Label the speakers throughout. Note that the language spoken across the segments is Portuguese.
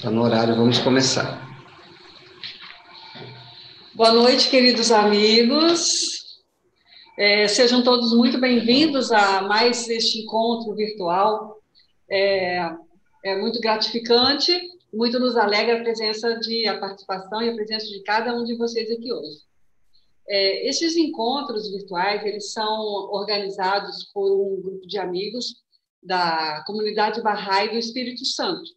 Speaker 1: Está no horário, vamos começar.
Speaker 2: Boa noite, queridos amigos. Sejam todos muito bem-vindos a mais este encontro virtual. É muito gratificante, muito nos alegra a participação e a presença de cada um de vocês aqui hoje. Estes encontros virtuais, eles são organizados por um grupo de amigos da comunidade Bahá'í do Espírito Santo.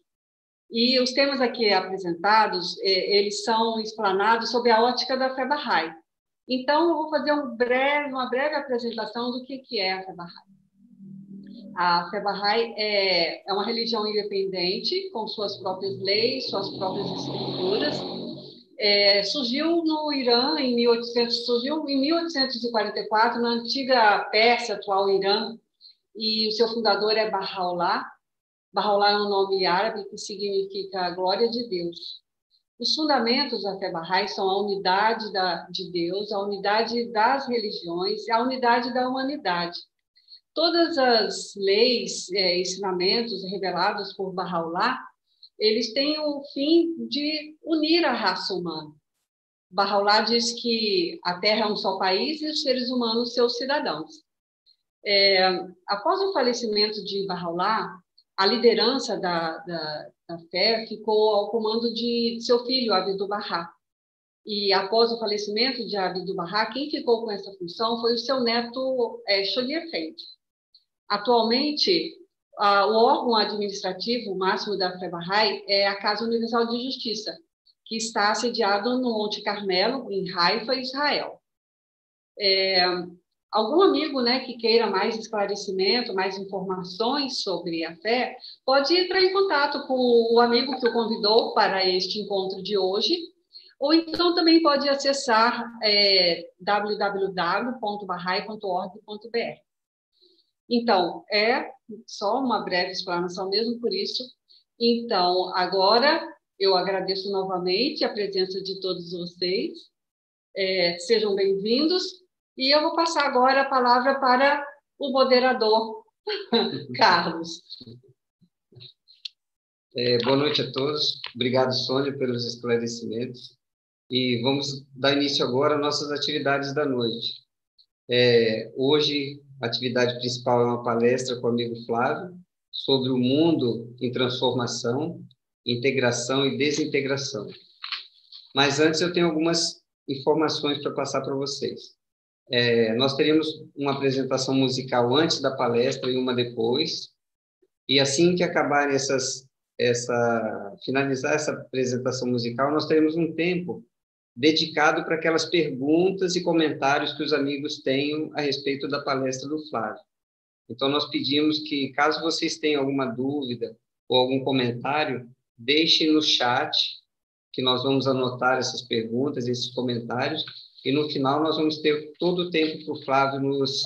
Speaker 2: E os temas aqui apresentados, eles são explanados sob a ótica da fé Bahá'í. Então, eu vou fazer uma breve apresentação do que é a fé Bahá'í. A fé Bahá'í é uma religião independente, com suas próprias leis, suas próprias escrituras. Surgiu no Irã surgiu em 1844, na antiga Pérsia, atual Irã, e o seu fundador é Baha'u'lláh. Baha'u'lláh é um nome árabe que significa glória de Deus. Os fundamentos da fé Bahá'í são a unidade de Deus, a unidade das religiões e a unidade da humanidade. Todas as leis, ensinamentos revelados por Baha'u'lláh, eles têm o fim de unir a raça humana. Baha'u'lláh diz que a Terra é um só país e os seres humanos seus cidadãos. Após o falecimento de Baha'u'lláh, a liderança da fé ficou ao comando de seu filho, Abdu'l-Bahá. E após o falecimento de Abdu'l-Bahá, quem ficou com essa função foi o seu neto, Cholia Effendi. Atualmente, o órgão administrativo máximo da fé Bahá'í é a Casa Universal de Justiça, que está sediado no Monte Carmelo, em Haifa, Israel. Algum amigo, que queira mais esclarecimento, mais informações sobre a fé, pode entrar em contato com o amigo que o convidou para este encontro de hoje, ou então também pode acessar www.bahai.org.br. Então, é só uma breve explanação mesmo por isso. Então, agora eu agradeço novamente a presença de todos vocês. Sejam bem-vindos. E eu vou passar agora a palavra para o moderador, Carlos.
Speaker 1: Boa noite a todos. Obrigado, Sônia, pelos esclarecimentos. E vamos dar início agora às nossas atividades da noite. Hoje, a atividade principal é uma palestra com o amigo Flávio sobre o mundo em transformação, integração e desintegração. Mas antes eu tenho algumas informações para passar para vocês. Nós teríamos uma apresentação musical antes da palestra e uma depois, e assim que acabarem finalizar essa apresentação musical, nós teremos um tempo dedicado para aquelas perguntas e comentários que os amigos tenham a respeito da palestra do Flávio. Então, nós pedimos que, caso vocês tenham alguma dúvida ou algum comentário, deixem no chat, que nós vamos anotar essas perguntas, esses comentários, e no final nós vamos ter todo o tempo para o Flávio nos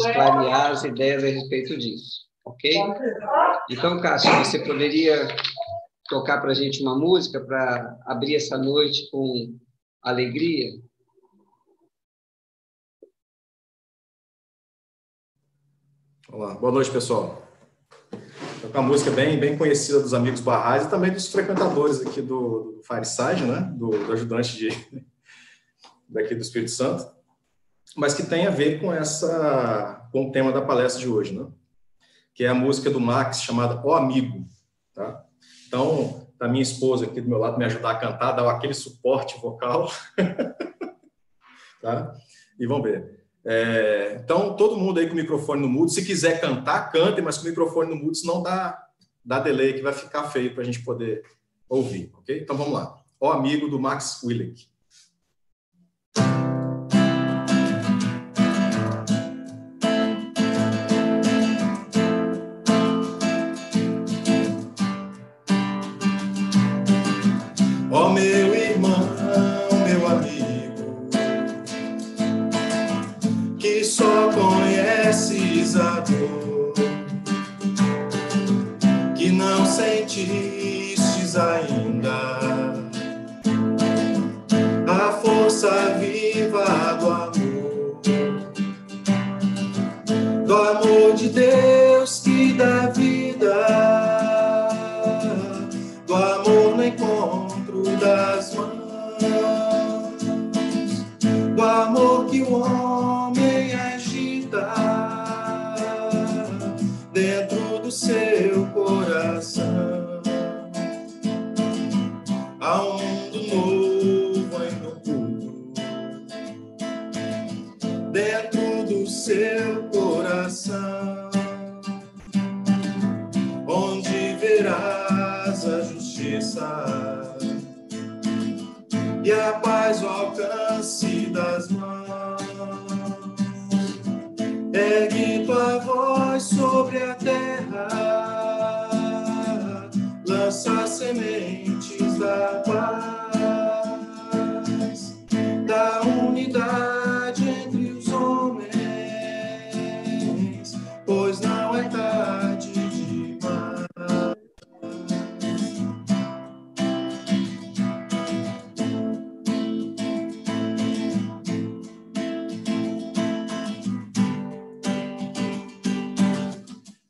Speaker 1: clarear as ideias a respeito disso, ok? Então, Cássio, você poderia tocar para a gente uma música para abrir essa noite com alegria?
Speaker 3: Olá, boa noite, pessoal. Então, uma música bem conhecida dos amigos Bahá'ís e também dos frequentadores aqui do Fireside, né? Do ajudante daqui do Espírito Santo, mas que tem a ver com o tema da palestra de hoje, né? Que é a música do Max, chamada O Amigo, tá? Então, a minha esposa aqui do meu lado me ajudar a cantar, dar aquele suporte vocal, tá? E vamos ver. Então, todo mundo aí com o microfone no mudo, se quiser cantar, cante, mas com o microfone no mudo, senão dá delay, que vai ficar feio para a gente poder ouvir, ok? Então, vamos lá. O Amigo, do Max Willig.
Speaker 4: Ó meu irmão, meu amigo, que só conheces a dor, que não sentistes ainda a força viva do amor de Deus que dá vida, do amor encontro das mãos do amor que o homem agita dentro do seu coração. Há um mundo novo em oculto dentro do seu coração, onde verás a justiça e a paz ao alcance das mãos. Ergue tua voz sobre a terra, lança sementes da paz, da unidade entre os homens, pois não é tarde demais.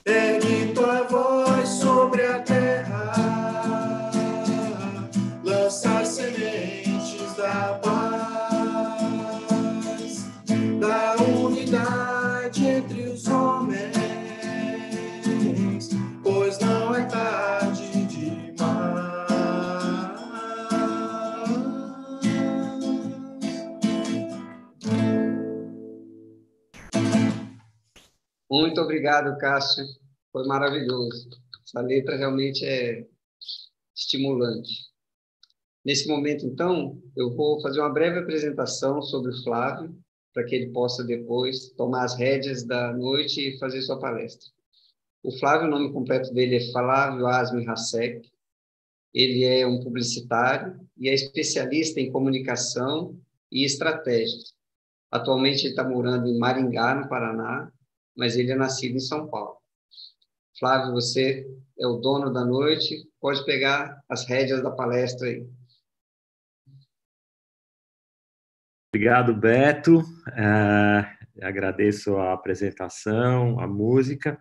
Speaker 4: Ergue tua voz sobre a terra, lança sementes da paz, da unidade entre os homens, pois não é tarde demais.
Speaker 1: Muito obrigado, Cássio. Foi maravilhoso. Essa letra realmente é estimulante. Nesse momento, então, eu vou fazer uma breve apresentação sobre o Flávio, para que ele possa depois tomar as rédeas da noite e fazer sua palestra. O Flávio, o nome completo dele é Flávio Asmi Hasek. Ele é um publicitário e é especialista em comunicação e estratégias. Atualmente, ele está morando em Maringá, no Paraná, mas ele é nascido em São Paulo. Flávio, você é o dono da noite, pode pegar as rédeas da palestra aí.
Speaker 5: Obrigado, Beto. Agradeço a apresentação, a música.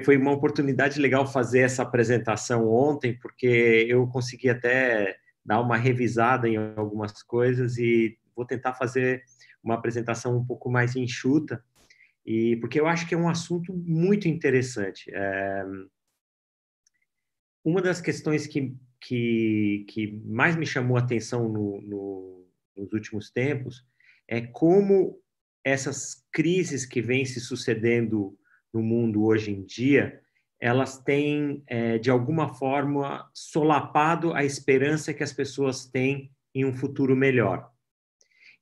Speaker 5: Foi uma oportunidade legal fazer essa apresentação ontem, porque eu consegui até dar uma revisada em algumas coisas e vou tentar fazer uma apresentação um pouco mais enxuta, porque eu acho que é um assunto muito interessante. Uma das questões que mais me chamou a atenção nos últimos tempos é como essas crises que vêm se sucedendo no mundo hoje em dia, elas têm, de alguma forma, solapado a esperança que as pessoas têm em um futuro melhor.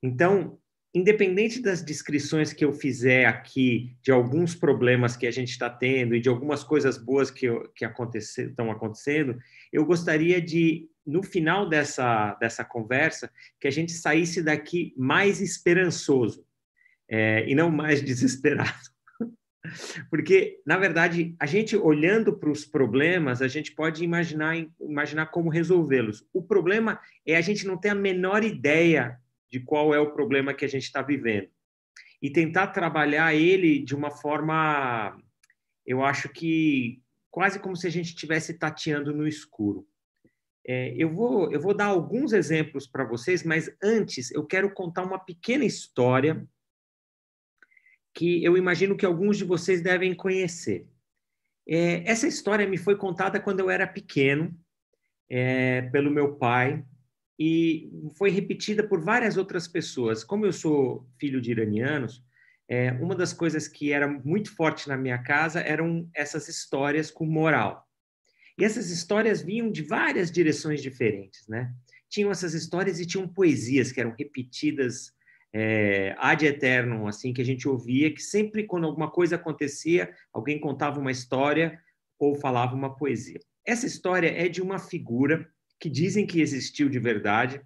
Speaker 5: Então, independente das descrições que eu fizer aqui de alguns problemas que a gente está tendo e de algumas coisas boas que estão acontecendo, eu gostaria de, no final dessa conversa, que a gente saísse daqui mais esperançoso e não mais desesperado. Porque, na verdade, a gente olhando para os problemas, a gente pode imaginar como resolvê-los. O problema é a gente não ter a menor ideia de qual é o problema que a gente está vivendo. E tentar trabalhar ele de uma forma, eu acho que quase como se a gente estivesse tateando no escuro. Eu vou dar alguns exemplos para vocês, mas antes eu quero contar uma pequena história que eu imagino que alguns de vocês devem conhecer. Essa história me foi contada quando eu era pequeno, pelo meu pai, e foi repetida por várias outras pessoas. Como eu sou filho de iranianos, uma das coisas que era muito forte na minha casa eram essas histórias com moral. E essas histórias vinham de várias direções diferentes, né? Tinham essas histórias e tinham poesias que eram repetidas ad eternum, assim, que a gente ouvia, que sempre quando alguma coisa acontecia, alguém contava uma história ou falava uma poesia. Essa história é de uma figura que dizem que existiu de verdade,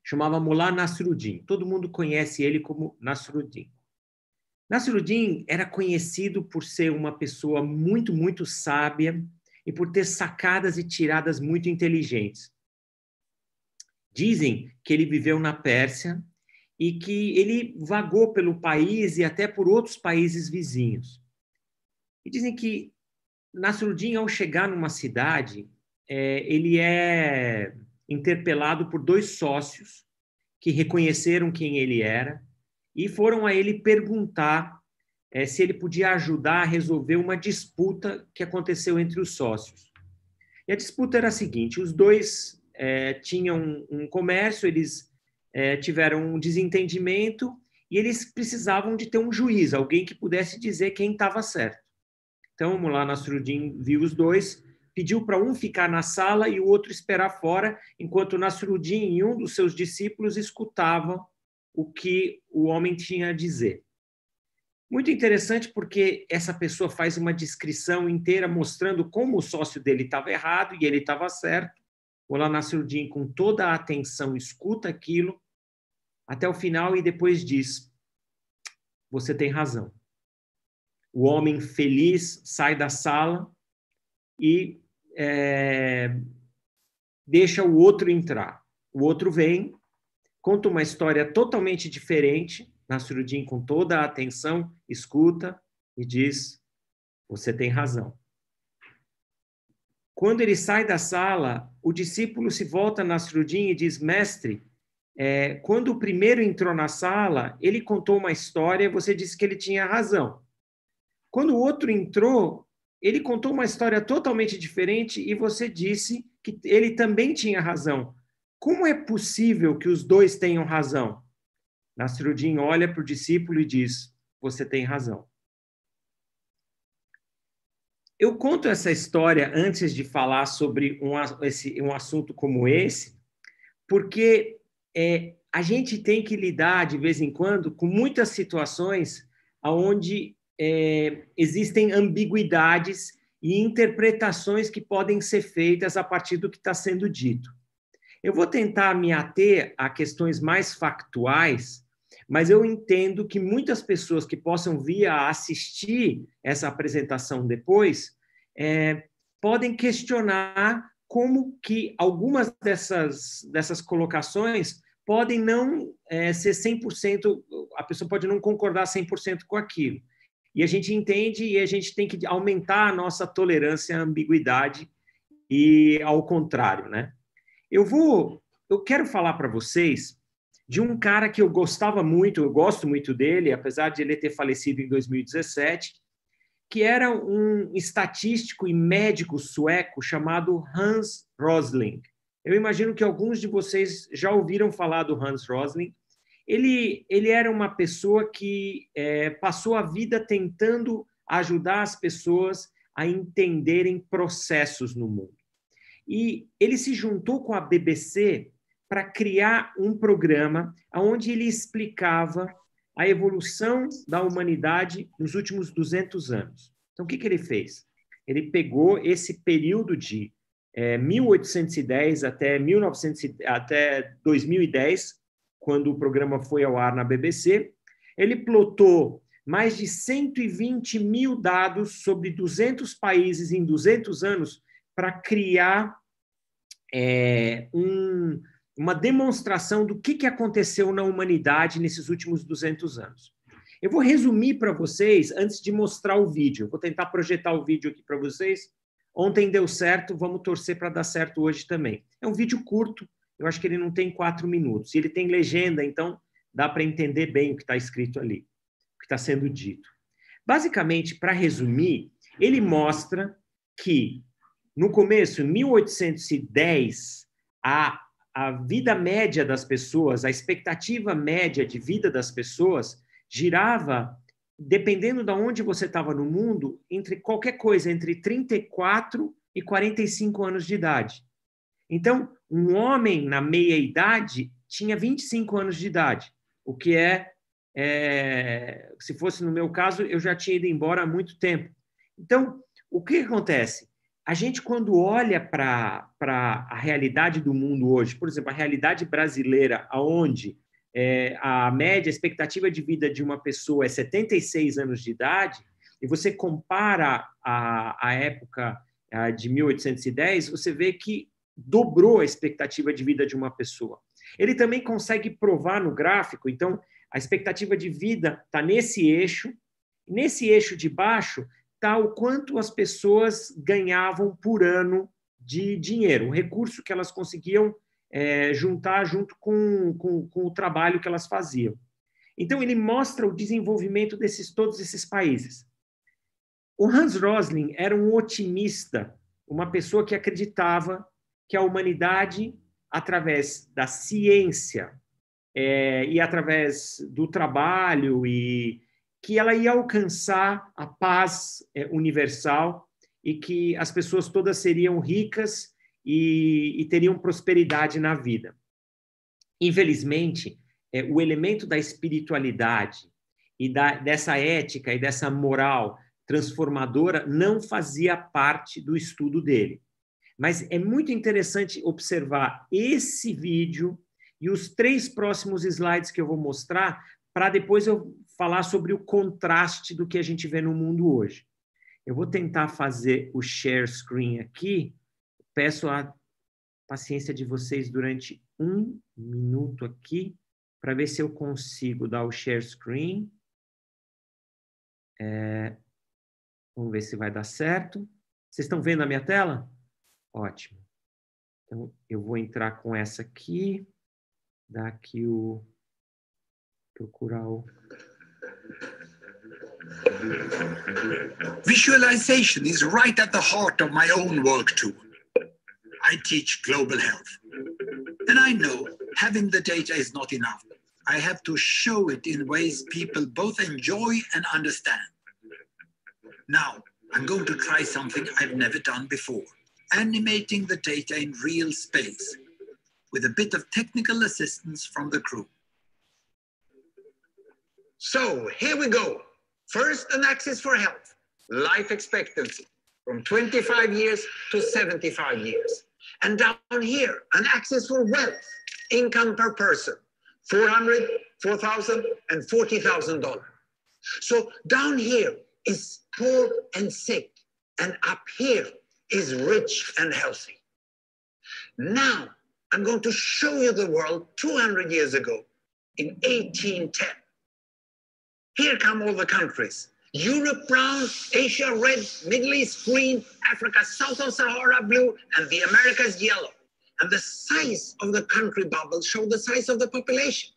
Speaker 5: chamava Mullah Nasruddin. Todo mundo conhece ele como Nasruddin. Nasruddin era conhecido por ser uma pessoa muito, muito sábia e por ter sacadas e tiradas muito inteligentes. Dizem que ele viveu na Pérsia e que ele vagou pelo país e até por outros países vizinhos. E dizem que Nasruddin, ao chegar numa cidade, ele é interpelado por 2 sócios que reconheceram quem ele era e foram a ele perguntar se ele podia ajudar a resolver uma disputa que aconteceu entre os sócios. E a disputa era a seguinte: os 2 tinham um comércio, eles tiveram um desentendimento e eles precisavam de ter um juiz, alguém que pudesse dizer quem estava certo. Então, Mullah Nasruddin viu os 2, pediu para um ficar na sala e o outro esperar fora, enquanto Nasruddin e um dos seus discípulos escutavam o que o homem tinha a dizer. Muito interessante, porque essa pessoa faz uma descrição inteira mostrando como o sócio dele estava errado e ele estava certo. Mullah Nasruddin, com toda a atenção, escuta aquilo até o final e depois diz: você tem razão. O homem feliz sai da sala e deixa o outro entrar. O outro vem, conta uma história totalmente diferente. Nasruddin, com toda a atenção, escuta e diz: você tem razão. Quando ele sai da sala, o discípulo se volta a Nasruddin e diz: mestre, quando o primeiro entrou na sala, ele contou uma história, você disse que ele tinha razão. Quando o outro entrou, ele contou uma história totalmente diferente e você disse que ele também tinha razão. Como é possível que os 2 tenham razão? Nasruddin olha para o discípulo e diz: você tem razão. Eu conto essa história antes de falar sobre um assunto como esse, porque a gente tem que lidar, de vez em quando, com muitas situações onde existem ambiguidades e interpretações que podem ser feitas a partir do que está sendo dito. Eu vou tentar me ater a questões mais factuais, mas eu entendo que muitas pessoas que possam vir a assistir essa apresentação depois podem questionar como que algumas dessas colocações podem não ser 100%, a pessoa pode não concordar 100% com aquilo. E a gente entende e a gente tem que aumentar a nossa tolerância à ambiguidade e ao contrário, né? Eu quero falar para vocês de um cara que eu gostava muito, eu gosto muito dele, apesar de ele ter falecido em 2017, que era um estatístico e médico sueco chamado Hans Rosling. Eu imagino que alguns de vocês já ouviram falar do Hans Rosling. Ele era uma pessoa que passou a vida tentando ajudar as pessoas a entenderem processos no mundo. E ele se juntou com a BBC para criar um programa onde ele explicava a evolução da humanidade nos últimos 200 anos. Então, o que ele fez? Ele pegou esse período de 1810 até 2010, quando o programa foi ao ar na BBC, ele plotou mais de 120 mil dados sobre 200 países em 200 anos para criar uma demonstração do que aconteceu na humanidade nesses últimos 200 anos. Eu vou resumir para vocês antes de mostrar o vídeo. Vou tentar projetar o vídeo aqui para vocês. Ontem deu certo, vamos torcer para dar certo hoje também. É um vídeo curto, eu acho que ele não tem 4 minutos. E ele tem legenda, então dá para entender bem o que está escrito ali, o que está sendo dito. Basicamente, para resumir, ele mostra que, no começo, em 1810, a vida média das pessoas, a expectativa média de vida das pessoas girava, dependendo de onde você estava no mundo, entre qualquer coisa, entre 34 e 45 anos de idade. Então, um homem na meia-idade tinha 25 anos de idade, o que se fosse no meu caso, eu já tinha ido embora há muito tempo. Então, o que acontece? A gente, quando olha para a realidade do mundo hoje, por exemplo, a realidade brasileira, onde a média, a expectativa de vida de uma pessoa é 76 anos de idade, e você compara a época de 1810, você vê que dobrou a expectativa de vida de uma pessoa. Ele também consegue provar no gráfico, então, a expectativa de vida está nesse eixo de baixo contar o quanto as pessoas ganhavam por ano de dinheiro, um recurso que elas conseguiam juntar junto com o trabalho que elas faziam. Então, ele mostra o desenvolvimento todos esses países. O Hans Rosling era um otimista, uma pessoa que acreditava que a humanidade, através da ciência e através do trabalho, e que ela ia alcançar a paz universal e que as pessoas todas seriam ricas e teriam prosperidade na vida. Infelizmente, o elemento da espiritualidade e dessa ética e dessa moral transformadora não fazia parte do estudo dele. Mas é muito interessante observar esse vídeo e os 3 próximos slides que eu vou mostrar, para depois eu falar sobre o contraste do que a gente vê no mundo hoje. Eu vou tentar fazer o share screen aqui. Peço a paciência de vocês durante 1 minuto aqui, para ver se eu consigo dar o share screen. Vamos ver se vai dar certo. Vocês estão vendo a minha tela? Ótimo. Então, eu vou entrar com essa aqui. Dar aqui procurar o...
Speaker 6: Visualization is right at the heart of my own work too. I teach global health. And I know having the data is not enough. I have to show it in ways people both enjoy and understand. Now, I'm going to try something I've never done before. Animating the data in real space, with a bit of technical assistance from the crew.
Speaker 7: So, here we go. First, an axis for health, life expectancy, from 25 years to 75 years. And down here, an axis for wealth, income per person, $400,000, $4,000, and $40,000. So down here is poor and sick, and up here is rich and healthy. Now, I'm going to show you the world 200 years ago, in 1810. Here come all the countries. Europe brown, Asia red, Middle East green, Africa south of Sahara blue, and the Americas yellow. And the size of the country bubbles show the size of the population.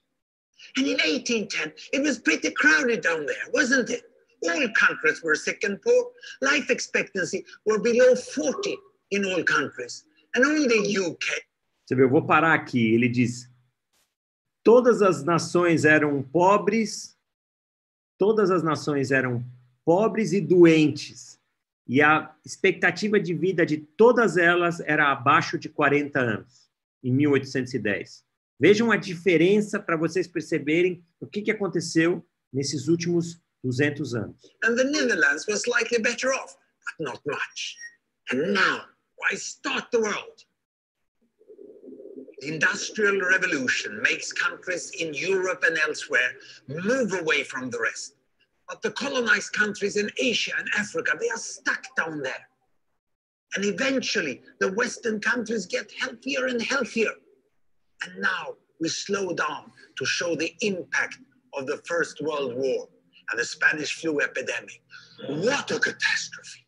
Speaker 7: And in 1810, it was pretty crowded down there, wasn't it? All countries were sick and poor. Life expectancy were below 40 in all countries. And only the UK.
Speaker 5: Você vê, eu vou parar aqui. Ele diz, todas as nações eram pobres e doentes. E a expectativa de vida de todas elas era abaixo de 40 anos, em 1810. Vejam a diferença para vocês perceberem o que aconteceu nesses últimos 200 anos.
Speaker 7: And the Netherlands was slightly better off, but not much. And now, why start the world? The Industrial Revolution makes countries in Europe and elsewhere move away from the rest. But the colonized countries in Asia and Africa, they are stuck down there. And eventually, the Western countries get healthier and healthier. And now we slow down to show the impact of the First World War and the Spanish flu epidemic. What a catastrophe.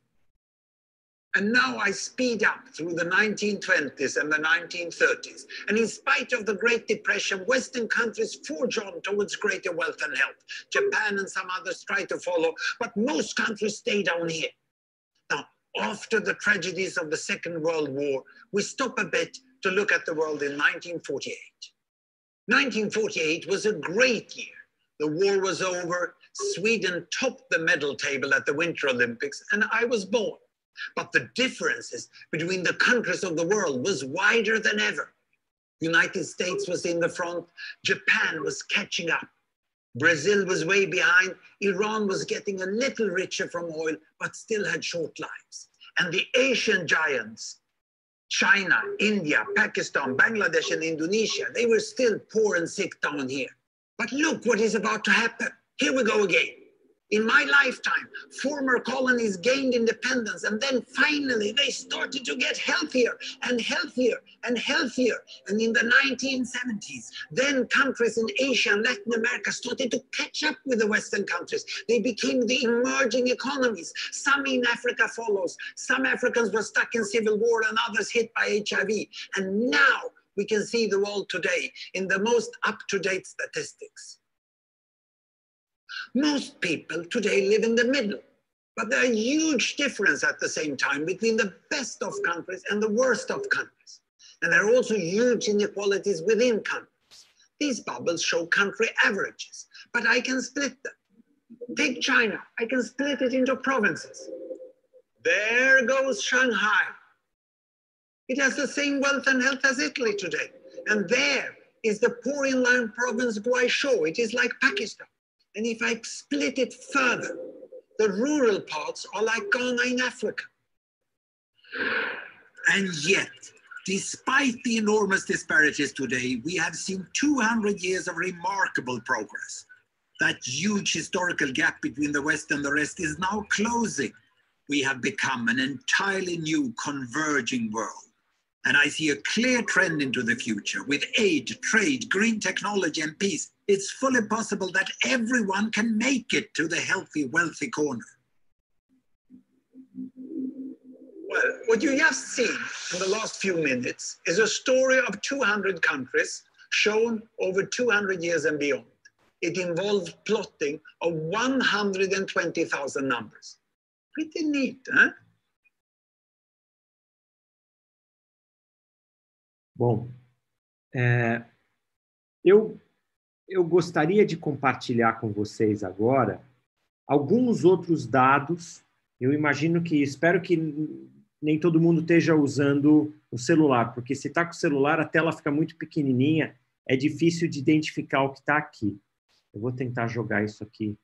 Speaker 7: And now I speed up through the 1920s and the 1930s. And in spite of the Great Depression, Western countries forge on towards greater wealth and health. Japan and some others try to follow, but most countries stay down here. Now, after the tragedies of the Second World War, we stop a bit to look at the world in 1948. 1948 was a great year. The war was over, Sweden topped the medal table at the Winter Olympics, and I was born. But the differences between the countries of the world was wider than ever. United States was in the front, Japan was catching up. Brazil was way behind, Iran was getting a little richer from oil, but still had short lives. And the Asian giants, China, India, Pakistan, Bangladesh, and Indonesia, they were still poor and sick down here. But look what is about to happen. Here we go again. In my lifetime, former colonies gained independence, and then finally they started to get healthier and healthier and healthier. And in the 1970s, then countries in Asia and Latin America started to catch up with the Western countries. They became the emerging economies. Some in Africa follows. Some Africans were stuck in civil war and others hit by HIV. And now we can see the world today in the most up-to-date statistics. Most people today live in the middle, but there are huge differences at the same time between the best of countries and the worst of countries. And there are also huge inequalities within countries. These bubbles show country averages, but I can split them. Take China, I can split it into provinces. There goes Shanghai. It has the same wealth and health as Italy today. And there is the poor inland province Guizhou. It is like Pakistan. And if I split it further, the rural parts are like Ghana in Africa.
Speaker 6: And yet, despite the enormous disparities today, we have seen 200 years of remarkable progress. That huge historical gap between the West and the rest is now closing. We have become an entirely new converging world. And I see a clear trend into the future with aid, trade, green technology, and peace. It's fully possible that everyone can make it to the healthy, wealthy corner.
Speaker 7: Well, what you just seen in the last few minutes is a story of 200 countries shown over 200 years and beyond. It involved plotting of 120,000 numbers. Pretty neat, huh?
Speaker 5: Bom, eu gostaria de compartilhar com vocês agora alguns outros dados. Eu imagino que, espero que nem todo mundo esteja usando o celular, porque se está com o celular, a tela fica muito pequenininha, é difícil de identificar o que está aqui. Eu vou tentar jogar isso aqui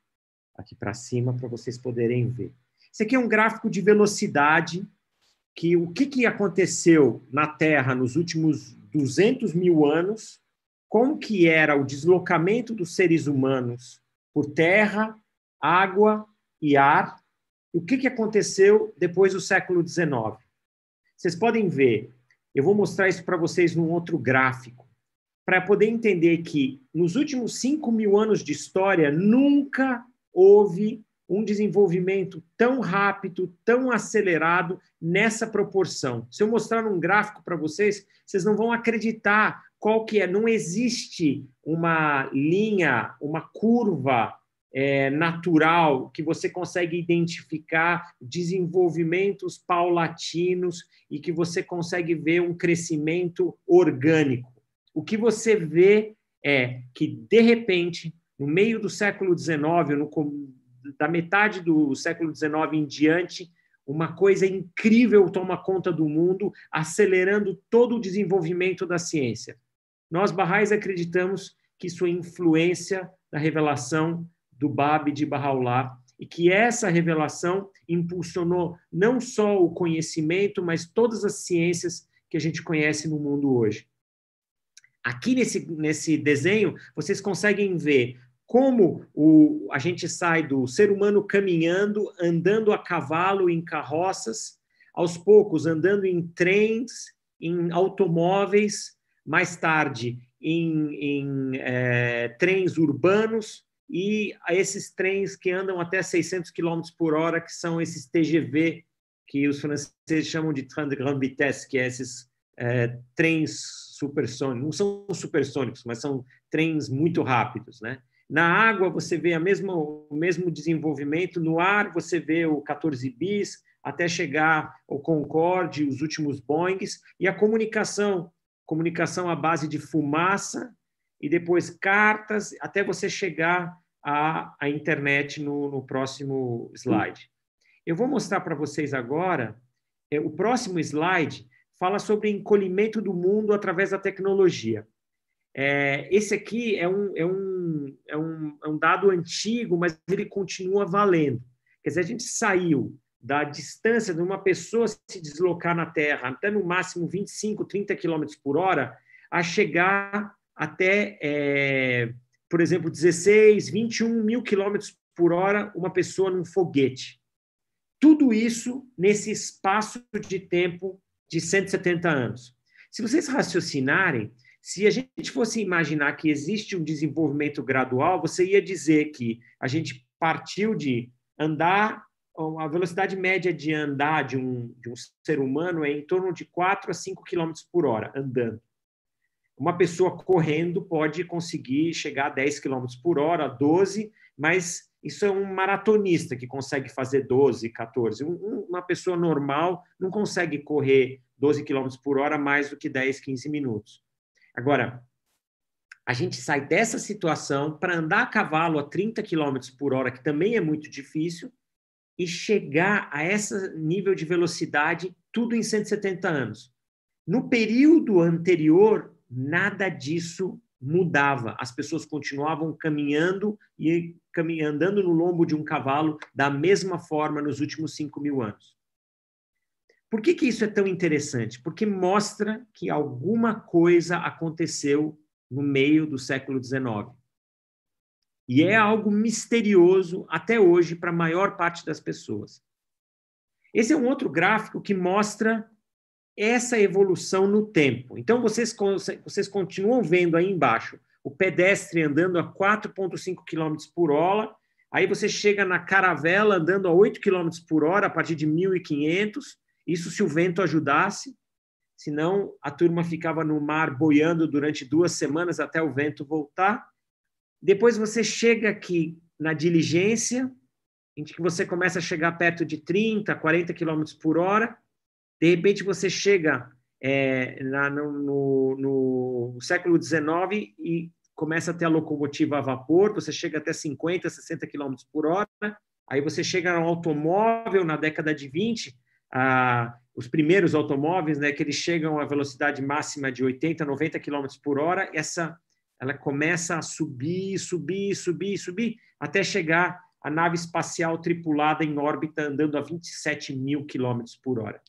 Speaker 5: para cima para vocês poderem ver. Esse aqui é um gráfico de velocidade, que o que aconteceu na Terra nos últimos 200 mil anos, como que era o deslocamento dos seres humanos por terra, água e ar, e o que aconteceu depois do século XIX. Vocês podem ver, eu vou mostrar isso para vocês num outro gráfico, para poder entender que nos últimos 5 mil anos de história nunca houve um desenvolvimento tão rápido, tão acelerado nessa proporção. Se eu mostrar num gráfico para vocês, vocês não vão acreditar qual que é. Não existe uma linha, uma curva natural que você consegue identificar desenvolvimentos paulatinos e que você consegue ver um crescimento orgânico. O que você vê é que, de repente, no meio do século XIX, da metade do século XIX em diante, uma coisa incrível toma conta do mundo, acelerando todo o desenvolvimento da ciência. Nós, Bahá'ís, acreditamos que isso é influência da revelação do Bab de Bahá'u'lláh e que essa revelação impulsionou não só o conhecimento, mas todas as ciências que a gente conhece no mundo hoje. Aqui nesse desenho, vocês conseguem ver como a gente sai do ser humano caminhando, andando a cavalo em carroças, aos poucos andando em trens, em automóveis, mais tarde em trens urbanos e esses trens que andam até 600 km por hora, que são esses TGV, que os franceses chamam de train de grande vitesse, que é esses trens supersônicos. Não são supersônicos, mas são trens muito rápidos, né? Na água, você vê o mesmo desenvolvimento. No ar, você vê o 14 bis, até chegar ao Concorde, os últimos Boeings. E a comunicação à base de fumaça, e depois cartas, até você chegar à internet no próximo slide. Eu vou mostrar para vocês agora, o próximo slide fala sobre encolhimento do mundo através da tecnologia. Esse aqui é um dado antigo, mas ele continua valendo. Quer dizer, a gente saiu da distância de uma pessoa se deslocar na Terra até no máximo 25, 30 km por hora, a chegar até, por exemplo, 16, 21 mil km por hora uma pessoa num foguete. Tudo isso nesse espaço de tempo de 170 anos. Se vocês raciocinarem, se a gente fosse imaginar que existe um desenvolvimento gradual, você ia dizer que a gente partiu de andar, a velocidade média de andar de um ser humano é em torno de 4 a 5 km por hora, andando. Uma pessoa correndo pode conseguir chegar a 10 km por hora, 12, mas isso é um maratonista que consegue fazer 12, 14. Uma pessoa normal não consegue correr 12 km por hora mais do que 10, 15 minutos. Agora, a gente sai dessa situação para andar a cavalo a 30 km por hora, que também é muito difícil, e chegar a esse nível de velocidade tudo em 170 anos. No período anterior, nada disso mudava. As pessoas continuavam caminhando e andando no lombo de um cavalo da mesma forma nos últimos 5.000 anos. Por que isso é tão interessante? Porque mostra que alguma coisa aconteceu no meio do século XIX. E é algo misterioso até hoje para a maior parte das pessoas. Esse é um outro gráfico que mostra essa evolução no tempo. Então, vocês continuam vendo aí embaixo o pedestre andando a 4,5 km por hora, aí você chega na caravela andando a 8 km por hora a partir de 1500, isso se o vento ajudasse, senão a turma ficava no mar boiando durante 2 semanas até o vento voltar. Depois você chega aqui na diligência, em que você começa a chegar perto de 30, 40 km por hora. De repente você chega no século XIX e começa a ter a locomotiva a vapor, você chega até 50, 60 km por hora. Aí você chega no automóvel na década de 20, os primeiros automóveis, né, que eles chegam à velocidade máxima de 80, 90 km por hora, ela começa a subir, até chegar a nave espacial tripulada em órbita andando a 27.000 km por hora.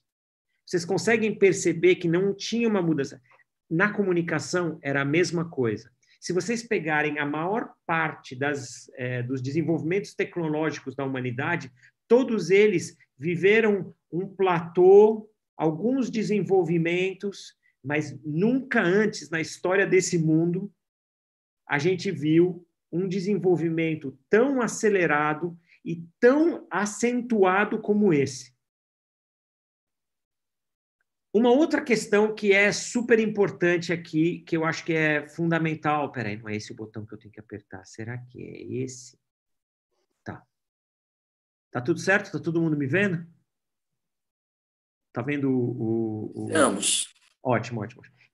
Speaker 5: Vocês conseguem perceber que não tinha uma mudança. Na comunicação era a mesma coisa. Se vocês pegarem a maior parte dos desenvolvimentos tecnológicos da humanidade, todos eles viveram um platô, alguns desenvolvimentos, mas nunca antes na história desse mundo a gente viu um desenvolvimento tão acelerado e tão acentuado como esse. Uma outra questão que é super importante aqui, que eu acho que é fundamental... Peraí, não é esse o botão que eu tenho que apertar. Será que é esse? Tá. Tá tudo certo? Tá todo mundo me vendo? Tá vendo
Speaker 8: Vamos.
Speaker 5: Ótimo.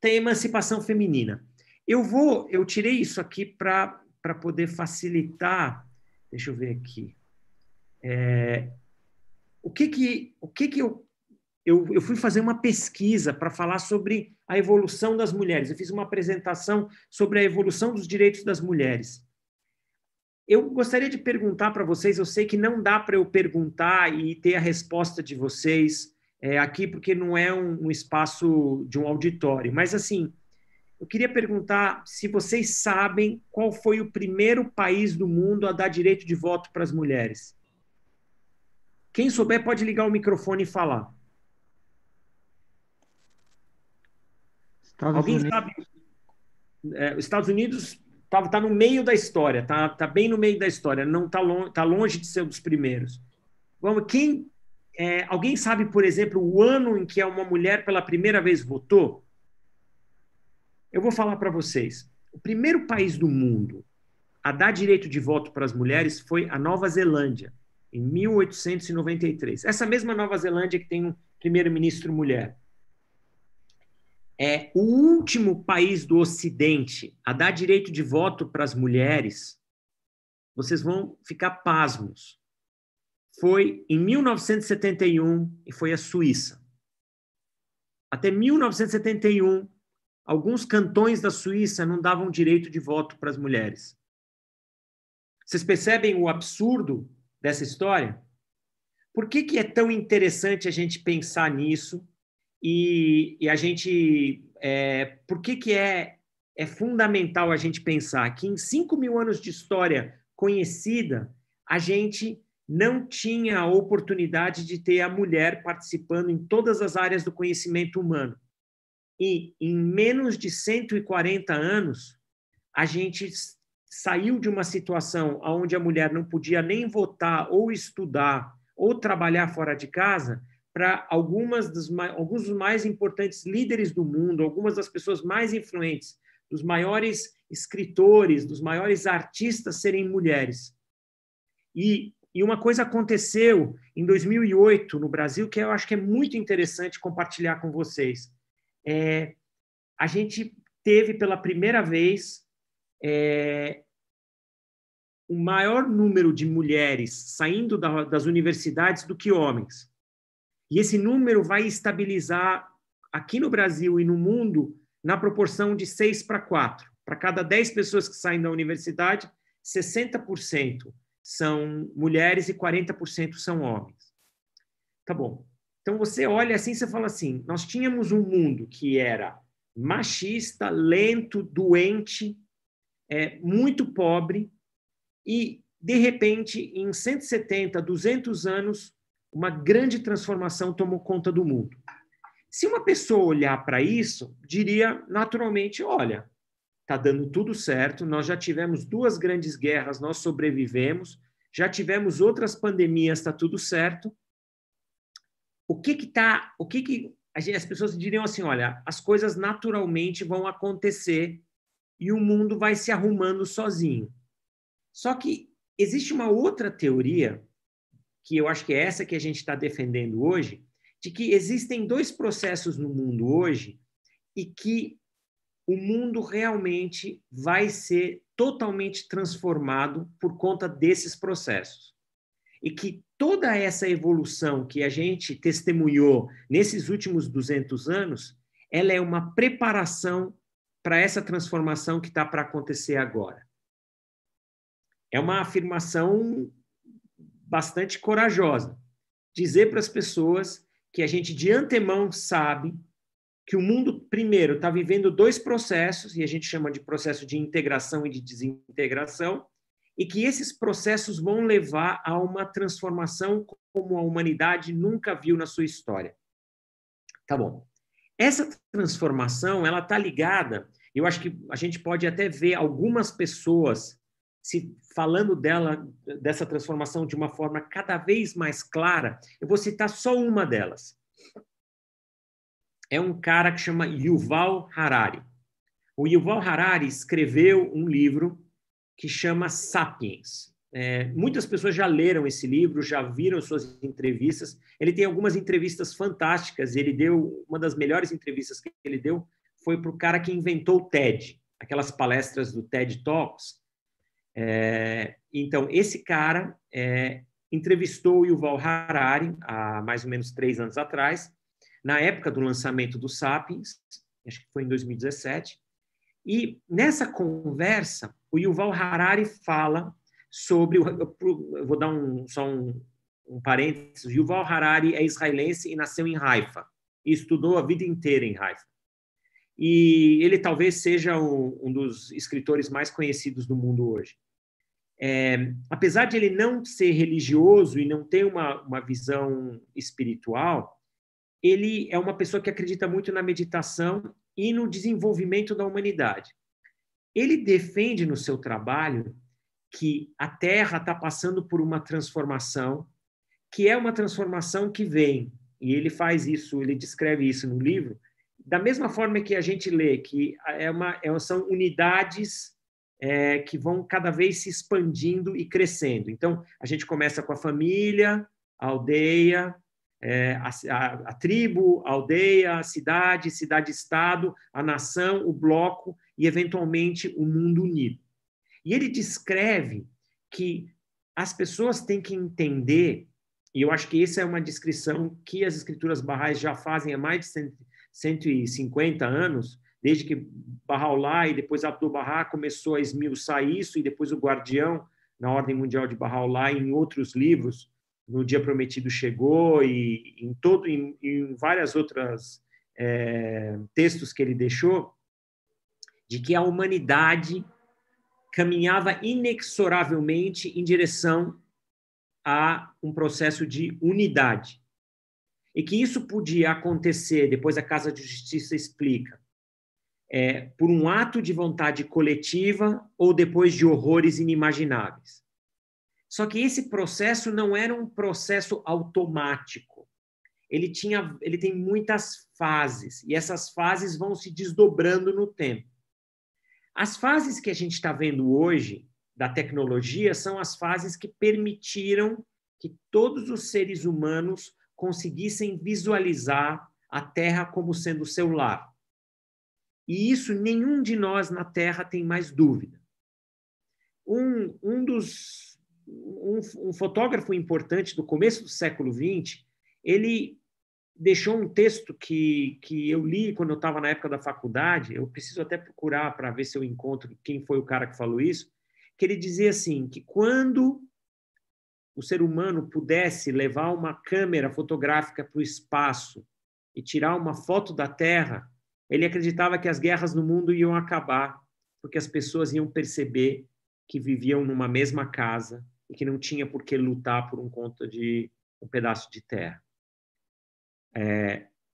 Speaker 5: Tem emancipação feminina. Eu tirei isso aqui para poder facilitar. Deixa eu ver aqui. Eu fui fazer uma pesquisa para falar sobre a evolução das mulheres. Eu fiz uma apresentação sobre a evolução dos direitos das mulheres. Eu gostaria de perguntar para vocês, eu sei que não dá para eu perguntar e ter a resposta de vocês aqui, porque não é um espaço de um auditório, mas assim, eu queria perguntar se vocês sabem qual foi o primeiro país do mundo a dar direito de voto para as mulheres. Quem souber pode ligar o microfone e falar. Alguém sabe? Os Estados Unidos está no meio da história, está bem no meio da história, não tá longe de ser um dos primeiros. Alguém sabe, por exemplo, o ano em que uma mulher pela primeira vez votou? Eu vou falar para vocês. O primeiro país do mundo a dar direito de voto para as mulheres foi a Nova Zelândia, em 1893. Essa mesma Nova Zelândia que tem um primeiro-ministro mulher. O último país do Ocidente a dar direito de voto para as mulheres, vocês vão ficar pasmos. Foi em 1971 e foi a Suíça. Até 1971, alguns cantões da Suíça não davam direito de voto para as mulheres. Vocês percebem o absurdo dessa história? Por que é tão interessante a gente pensar nisso? E a gente... por que é fundamental a gente pensar que em 5.000 anos de história conhecida, a gente não tinha a oportunidade de ter a mulher participando em todas as áreas do conhecimento humano. E, em menos de 140 anos, a gente saiu de uma situação onde a mulher não podia nem votar, ou estudar, ou trabalhar fora de casa, para alguns dos mais importantes líderes do mundo, algumas das pessoas mais influentes, dos maiores escritores, dos maiores artistas serem mulheres. E uma coisa aconteceu em 2008 no Brasil que eu acho que é muito interessante compartilhar com vocês. A gente teve pela primeira vez um maior número de mulheres saindo das universidades do que homens. E esse número vai estabilizar aqui no Brasil e no mundo na proporção de 6:4. Para cada 10 pessoas que saem da universidade, 60% são mulheres e 40% são homens. Tá bom. Então, você olha assim, você fala assim, nós tínhamos um mundo que era machista, lento, doente, muito pobre, e, de repente, em 170, 200 anos, uma grande transformação tomou conta do mundo. Se uma pessoa olhar para isso, diria naturalmente, olha, está dando tudo certo, nós já tivemos 2 grandes guerras, nós sobrevivemos, já tivemos outras pandemias, está tudo certo. As pessoas diriam assim, olha, as coisas naturalmente vão acontecer e o mundo vai se arrumando sozinho. Só que existe uma outra teoria, que eu acho que é essa que a gente está defendendo hoje, de que existem 2 processos no mundo hoje e que o mundo realmente vai ser totalmente transformado por conta desses processos. E que toda essa evolução que a gente testemunhou nesses últimos 200 anos, ela é uma preparação para essa transformação que está para acontecer agora. É uma afirmação bastante corajosa. Dizer para as pessoas que a gente de antemão sabe que o mundo, primeiro, está vivendo 2 processos, e a gente chama de processo de integração e de desintegração, e que esses processos vão levar a uma transformação como a humanidade nunca viu na sua história. Tá bom. Essa transformação, ela está ligada, eu acho que a gente pode até ver algumas pessoas falando dessa transformação de uma forma cada vez mais clara. Eu vou citar só uma delas. É um cara que chama Yuval Harari. O Yuval Harari escreveu um livro que chama Sapiens. Muitas pessoas já leram esse livro, já viram suas entrevistas. Ele tem algumas entrevistas fantásticas. Uma das melhores entrevistas que ele deu foi para o cara que inventou o TED, aquelas palestras do TED Talks. Então, esse cara entrevistou o Yuval Harari há mais ou menos 3 anos atrás, na época do lançamento do Sapiens, acho que foi em 2017, e nessa conversa, o Yuval Harari fala sobre... Eu vou dar só um parênteses. O Yuval Harari é israelense e nasceu em Haifa, e estudou a vida inteira em Haifa. E ele talvez seja um dos escritores mais conhecidos do mundo hoje. Apesar de ele não ser religioso e não ter uma visão espiritual, ele é uma pessoa que acredita muito na meditação e no desenvolvimento da humanidade. Ele defende no seu trabalho que a Terra está passando por uma transformação, que é uma transformação que vem, e ele faz isso, ele descreve isso no livro, da mesma forma que a gente lê, que são unidades que vão cada vez se expandindo e crescendo. Então, a gente começa com a família, a aldeia, a tribo, a aldeia, a cidade, cidade-estado, a nação, o bloco e, eventualmente, o mundo unido. E ele descreve que as pessoas têm que entender, e eu acho que essa é uma descrição que as escrituras Bahá'ís já fazem há mais de 150 anos, desde que Bahá'u'lláh e depois Abdu'l-Bahá começou a esmiuçar isso, e depois o Guardião, na Ordem Mundial de Bahá'u'lláh, em outros livros, No Dia Prometido Chegou, e em várias outras textos que ele deixou, de que a humanidade caminhava inexoravelmente em direção a um processo de unidade. E que isso podia acontecer, depois a Casa de Justiça explica, por um ato de vontade coletiva ou depois de horrores inimagináveis. Só que esse processo não era um processo automático. Ele tem muitas fases, e essas fases vão se desdobrando no tempo. As fases que a gente está vendo hoje da tecnologia são as fases que permitiram que todos os seres humanos conseguissem visualizar a Terra como sendo seu lar. E isso nenhum de nós na Terra tem mais dúvida. Um fotógrafo importante do começo do século XX, ele deixou um texto que eu li quando eu estava na época da faculdade, eu preciso até procurar para ver se eu encontro quem foi o cara que falou isso, que ele dizia assim, que quando o ser humano pudesse levar uma câmera fotográfica para o espaço e tirar uma foto da Terra, ele acreditava que as guerras no mundo iam acabar, porque as pessoas iam perceber que viviam numa mesma casa e que não tinha por que lutar por conta de um pedaço de terra.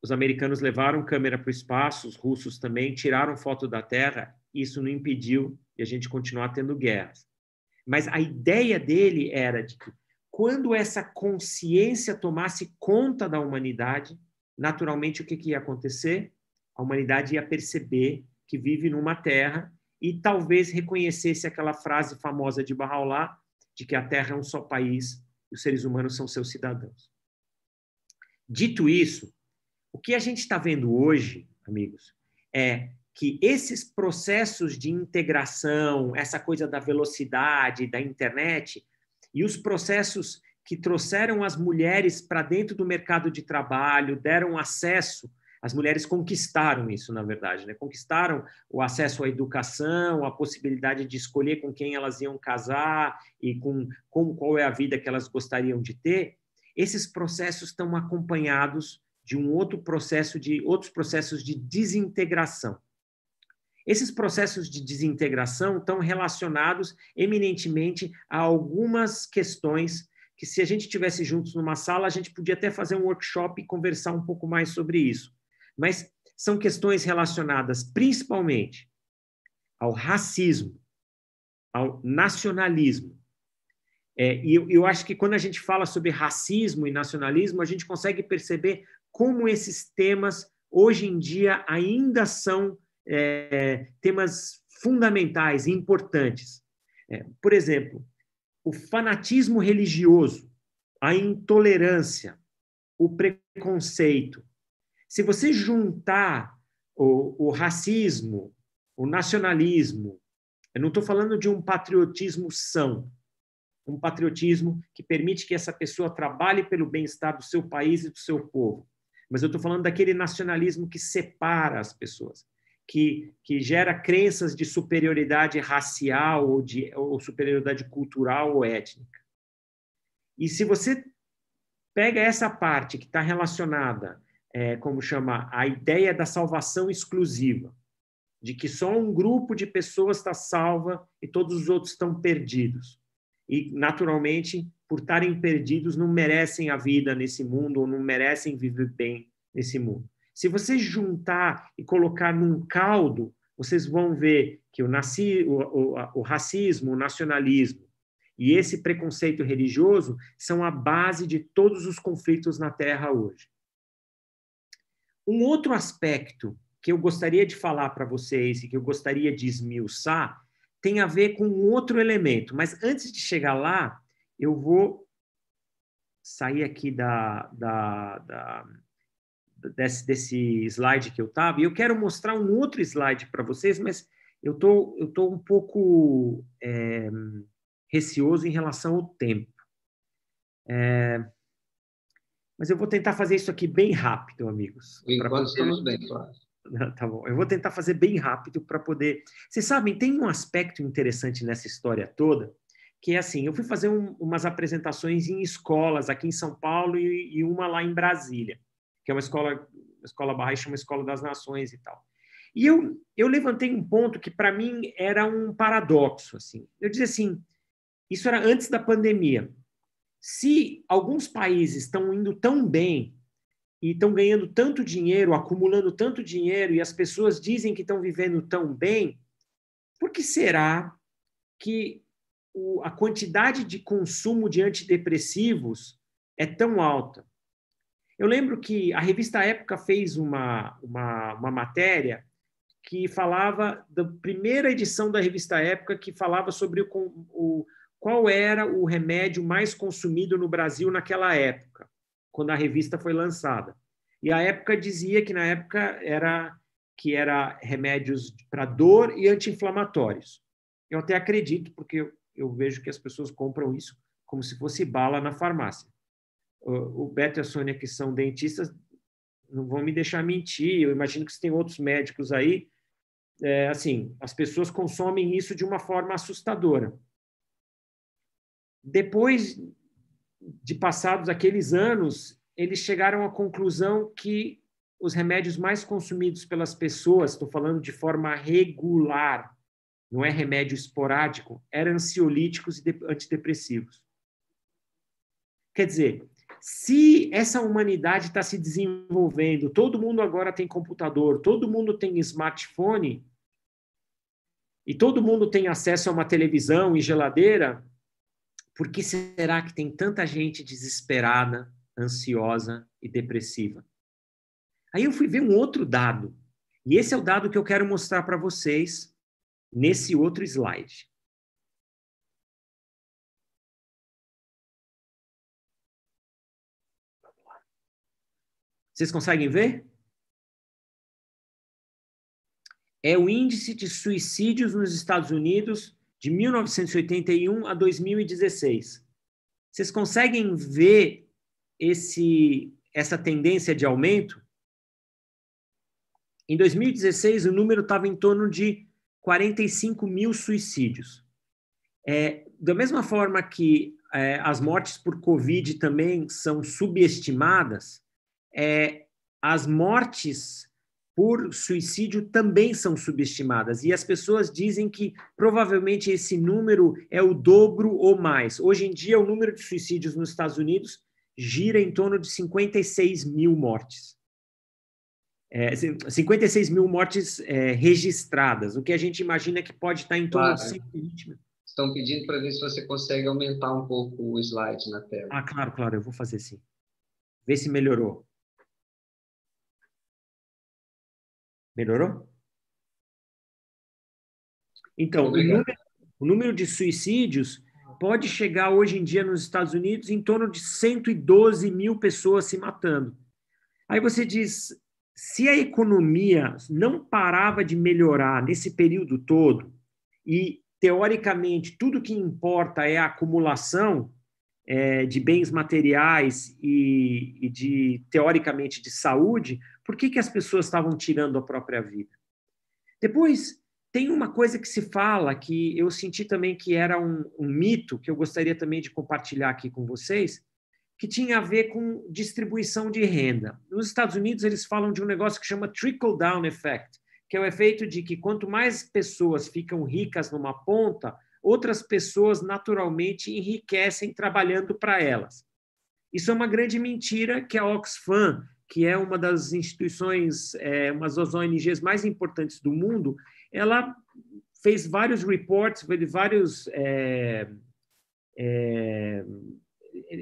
Speaker 5: Os americanos levaram câmera para o espaço, os russos também, tiraram foto da Terra, isso não impediu de a gente continuar tendo guerras. Mas a ideia dele era de que quando essa consciência tomasse conta da humanidade, naturalmente o que ia acontecer? A humanidade ia perceber que vive numa terra e talvez reconhecesse aquela frase famosa de Baha'u'lláh, de que a Terra é um só país e os seres humanos são seus cidadãos. Dito isso, o que a gente está vendo hoje, amigos, é que esses processos de integração, essa coisa da velocidade, da internet, e os processos que trouxeram as mulheres para dentro do mercado de trabalho, deram acesso, as mulheres conquistaram isso, na verdade, né? Conquistaram o acesso à educação, a possibilidade de escolher com quem elas iam casar e qual é a vida que elas gostariam de ter. Esses processos estão acompanhados de outros processos de desintegração. Esses processos de desintegração estão relacionados eminentemente a algumas questões que, se a gente estivesse juntos numa sala, a gente podia até fazer um workshop e conversar um pouco mais sobre isso. Mas são questões relacionadas principalmente ao racismo, ao nacionalismo. E eu acho que quando a gente fala sobre racismo e nacionalismo, a gente consegue perceber como esses temas, hoje em dia, ainda são temas fundamentais e importantes. Por exemplo, o fanatismo religioso, a intolerância, o preconceito. Se você juntar o racismo, o nacionalismo, eu não estou falando de um patriotismo são, um patriotismo que permite que essa pessoa trabalhe pelo bem-estar do seu país e do seu povo. Mas eu estou falando daquele nacionalismo que separa as pessoas, que gera crenças de superioridade racial ou superioridade cultural ou étnica. E se você pega essa parte que está relacionada, como chama, a ideia da salvação exclusiva, de que só um grupo de pessoas está salva e todos os outros estão perdidos. E, naturalmente, por estarem perdidos, não merecem a vida nesse mundo ou não merecem viver bem nesse mundo. Se você juntar e colocar num caldo, vocês vão ver que o racismo, o nacionalismo e esse preconceito religioso são a base de todos os conflitos na Terra hoje. Um outro aspecto que eu gostaria de falar para vocês e que eu gostaria de esmiuçar tem a ver com um outro elemento. Mas antes de chegar lá, eu vou sair aqui desse slide que eu estava, e eu quero mostrar um outro slide para vocês, mas eu tô um pouco receoso em relação ao tempo. Mas eu vou tentar fazer isso aqui bem rápido, amigos.
Speaker 1: Enquanto estamos bem, claro.
Speaker 5: Tá bom. Eu vou tentar fazer bem rápido para poder... Vocês sabem, tem um aspecto interessante nessa história toda, que é assim, eu fui fazer umas apresentações em escolas aqui em São Paulo e uma lá em Brasília, que é uma escola Bahá'í, chama Escola das Nações e tal. E eu levantei um ponto que, para mim, era um paradoxo. Assim. Eu dizia assim, isso era antes da pandemia. Se alguns países estão indo tão bem e estão ganhando tanto dinheiro, acumulando tanto dinheiro, e as pessoas dizem que estão vivendo tão bem, por que será que a quantidade de consumo de antidepressivos é tão alta? Eu lembro que a revista Época fez uma matéria que falava da primeira edição da revista Época, que falava sobre qual era o remédio mais consumido no Brasil naquela época, quando a revista foi lançada. E a Época dizia que na época era remédios para dor e anti-inflamatórios. Eu até acredito, porque eu vejo que as pessoas compram isso como se fosse bala na farmácia. O Beto e a Sônia, que são dentistas, não vão me deixar mentir. Eu imagino que tem outros médicos aí. Assim, as pessoas consomem isso de uma forma assustadora. Depois de passados aqueles anos, eles chegaram à conclusão que os remédios mais consumidos pelas pessoas, estou falando de forma regular, não é remédio esporádico, eram ansiolíticos e antidepressivos. Quer dizer, se essa humanidade está se desenvolvendo, todo mundo agora tem computador, todo mundo tem smartphone, e todo mundo tem acesso a uma televisão e geladeira, por que será que tem tanta gente desesperada, ansiosa e depressiva? Aí eu fui ver um outro dado, e esse é o dado que eu quero mostrar para vocês nesse outro slide. Vocês conseguem ver? É o índice de suicídios nos Estados Unidos de 1981 a 2016. Vocês conseguem ver essa tendência de aumento? Em 2016, o número estava em torno de 45 mil suicídios. Da mesma forma que as mortes por Covid também são subestimadas, as mortes por suicídio também são subestimadas. E as pessoas dizem que provavelmente esse número é o dobro ou mais. Hoje em dia, o número de suicídios nos Estados Unidos gira em torno de 56 mil mortes. 56 mil mortes registradas. O que a gente imagina que pode estar em torno de 120 mil.
Speaker 1: Estão pedindo para ver se você consegue aumentar um pouco o slide na tela.
Speaker 5: Ah, claro, eu vou fazer sim. Vê se melhorou. Melhorou? Então, o número de suicídios pode chegar hoje em dia nos Estados Unidos em torno de 112 mil pessoas se matando. Aí você diz, se a economia não parava de melhorar nesse período todo e, teoricamente, tudo que importa é a acumulação de bens materiais e teoricamente, de saúde, por que as pessoas estavam tirando a própria vida? Depois, tem uma coisa que se fala, que eu senti também que era um mito, que eu gostaria também de compartilhar aqui com vocês, que tinha a ver com distribuição de renda. Nos Estados Unidos, eles falam de um negócio que chama trickle-down effect, que é o efeito de que quanto mais pessoas ficam ricas numa ponta, outras pessoas naturalmente enriquecem trabalhando para elas. Isso é uma grande mentira que a Oxfam, que é uma das instituições, uma das ONGs mais importantes do mundo, ela fez vários reports, vários...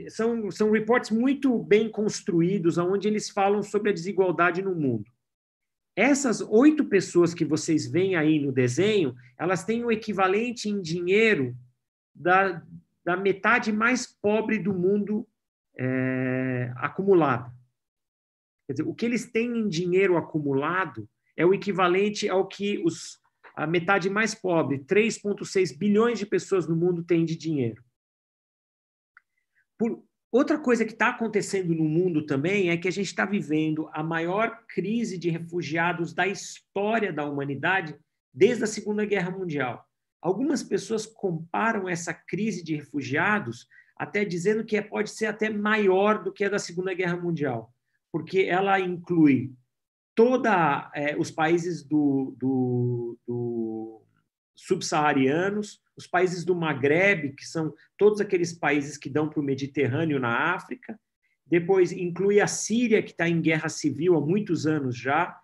Speaker 5: São reports muito bem construídos, onde eles falam sobre a desigualdade no mundo. Essas 8 pessoas que vocês veem aí no desenho, elas têm o equivalente em dinheiro da metade mais pobre do mundo acumulado. Quer dizer, o que eles têm em dinheiro acumulado é o equivalente ao que a metade mais pobre, 3,6 bilhões de pessoas no mundo, têm de dinheiro. Outra coisa que está acontecendo no mundo também é que a gente está vivendo a maior crise de refugiados da história da humanidade desde a Segunda Guerra Mundial. Algumas pessoas comparam essa crise de refugiados até dizendo que pode ser até maior do que a da Segunda Guerra Mundial, porque ela inclui todos os países subsaarianos, os países do Maghreb, que são todos aqueles países que dão para o Mediterrâneo na África. Depois inclui a Síria, que está em guerra civil há muitos anos já.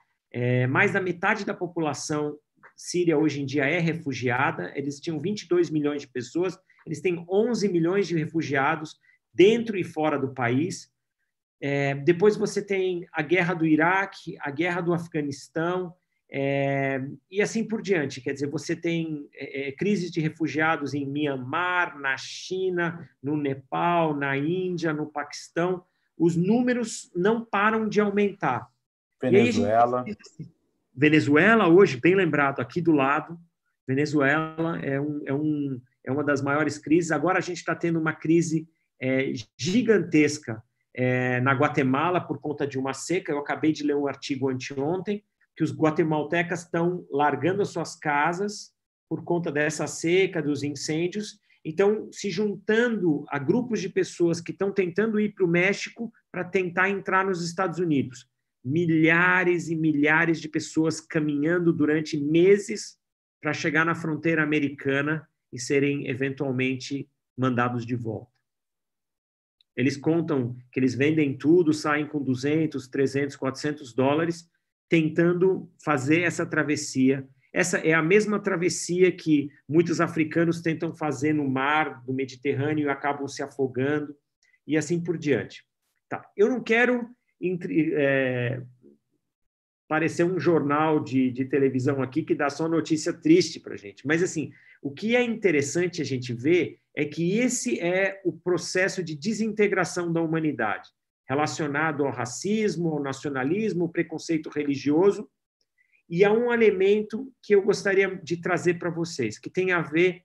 Speaker 5: Mais da metade da população síria hoje em dia é refugiada. Eles tinham 22 milhões de pessoas, eles têm 11 milhões de refugiados dentro e fora do país. Depois você tem a guerra do Iraque, a guerra do Afeganistão, e assim por diante. Quer dizer, você tem crises de refugiados em Mianmar, na China, no Nepal, na Índia, no Paquistão. Os números não param de aumentar.
Speaker 9: Venezuela.
Speaker 5: Venezuela, hoje, bem lembrado, aqui do lado, Venezuela é uma das maiores crises. Agora a gente está tendo uma crise gigantesca na Guatemala por conta de uma seca. Eu acabei de ler um artigo anteontem que os guatemaltecas estão largando as suas casas por conta dessa seca, dos incêndios, então se juntando a grupos de pessoas que estão tentando ir para o México para tentar entrar nos Estados Unidos. Milhares e milhares de pessoas caminhando durante meses para chegar na fronteira americana e serem eventualmente mandados de volta. Eles contam que eles vendem tudo, saem com 200, 300, 400 dólares, tentando fazer essa travessia. Essa é a mesma travessia que muitos africanos tentam fazer no mar do Mediterrâneo e acabam se afogando, e assim por diante. Tá. Eu não quero parecer um jornal de televisão aqui que dá só notícia triste para a gente, mas assim, o que é interessante a gente ver é que esse é o processo de desintegração da humanidade, relacionado ao racismo, ao nacionalismo, ao preconceito religioso, e há um elemento que eu gostaria de trazer para vocês, que tem a ver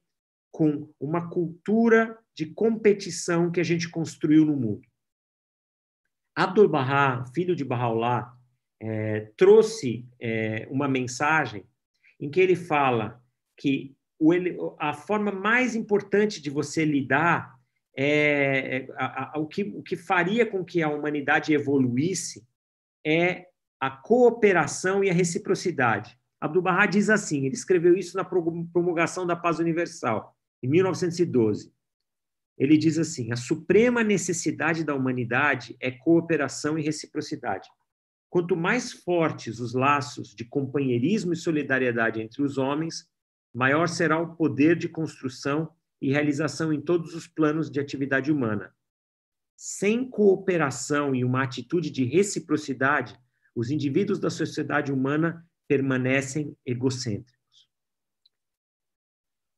Speaker 5: com uma cultura de competição que a gente construiu no mundo. Abdu'l-Bahá, filho de Bahá'u'lláh, trouxe uma mensagem em que ele fala que a forma mais importante de você lidar o que faria com que a humanidade evoluísse é a cooperação e a reciprocidade. Abdu'l-Bahá diz assim, ele escreveu isso na Promulgação da Paz Universal, em 1912. Ele diz assim, a suprema necessidade da humanidade é cooperação e reciprocidade. Quanto mais fortes os laços de companheirismo e solidariedade entre os homens, maior será o poder de construção e realização em todos os planos de atividade humana. Sem cooperação e uma atitude de reciprocidade, os indivíduos da sociedade humana permanecem egocêntricos.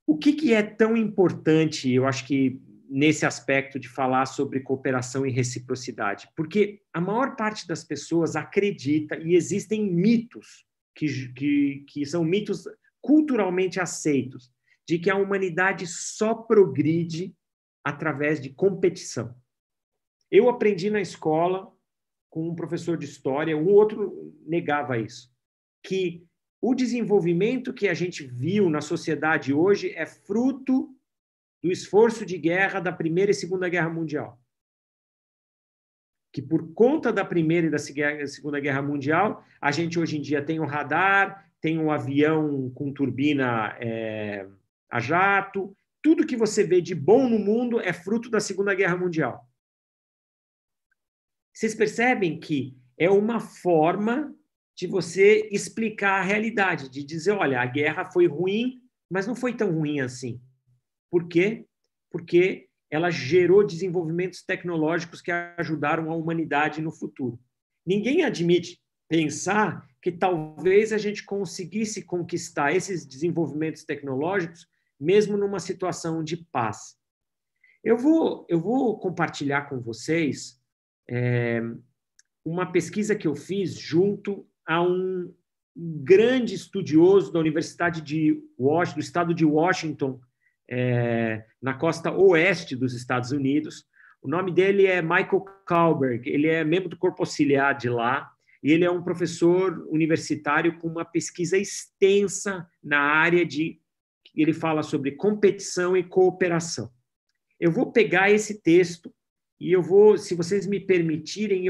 Speaker 5: O que é tão importante, eu acho que nesse aspecto de falar sobre cooperação e reciprocidade? Porque a maior parte das pessoas acredita, e existem mitos, que são mitos culturalmente aceitos, de que a humanidade só progride através de competição. Eu aprendi na escola, com um professor de história, o outro negava isso, que o desenvolvimento que a gente viu na sociedade hoje é fruto do esforço de guerra da Primeira e Segunda Guerra Mundial. Que por conta da Primeira e da Segunda Guerra Mundial, a gente hoje em dia tem o radar, tem um avião com turbina a jato, tudo que você vê de bom no mundo é fruto da Segunda Guerra Mundial. Vocês percebem que é uma forma de você explicar a realidade, de dizer, olha, a guerra foi ruim, mas não foi tão ruim assim. Por quê? Porque ela gerou desenvolvimentos tecnológicos que ajudaram a humanidade no futuro. Ninguém admite pensar que talvez a gente conseguisse conquistar esses desenvolvimentos tecnológicos mesmo numa situação de paz. Eu vou compartilhar com vocês uma pesquisa que eu fiz junto a um grande estudioso da Universidade de Washington, do estado de Washington, na costa oeste dos Estados Unidos. O nome dele é Michael Kalberg, ele é membro do corpo auxiliar de lá, e ele é um professor universitário com uma pesquisa extensa na área ele fala sobre competição e cooperação. Eu vou pegar esse texto e eu vou, se vocês me permitirem,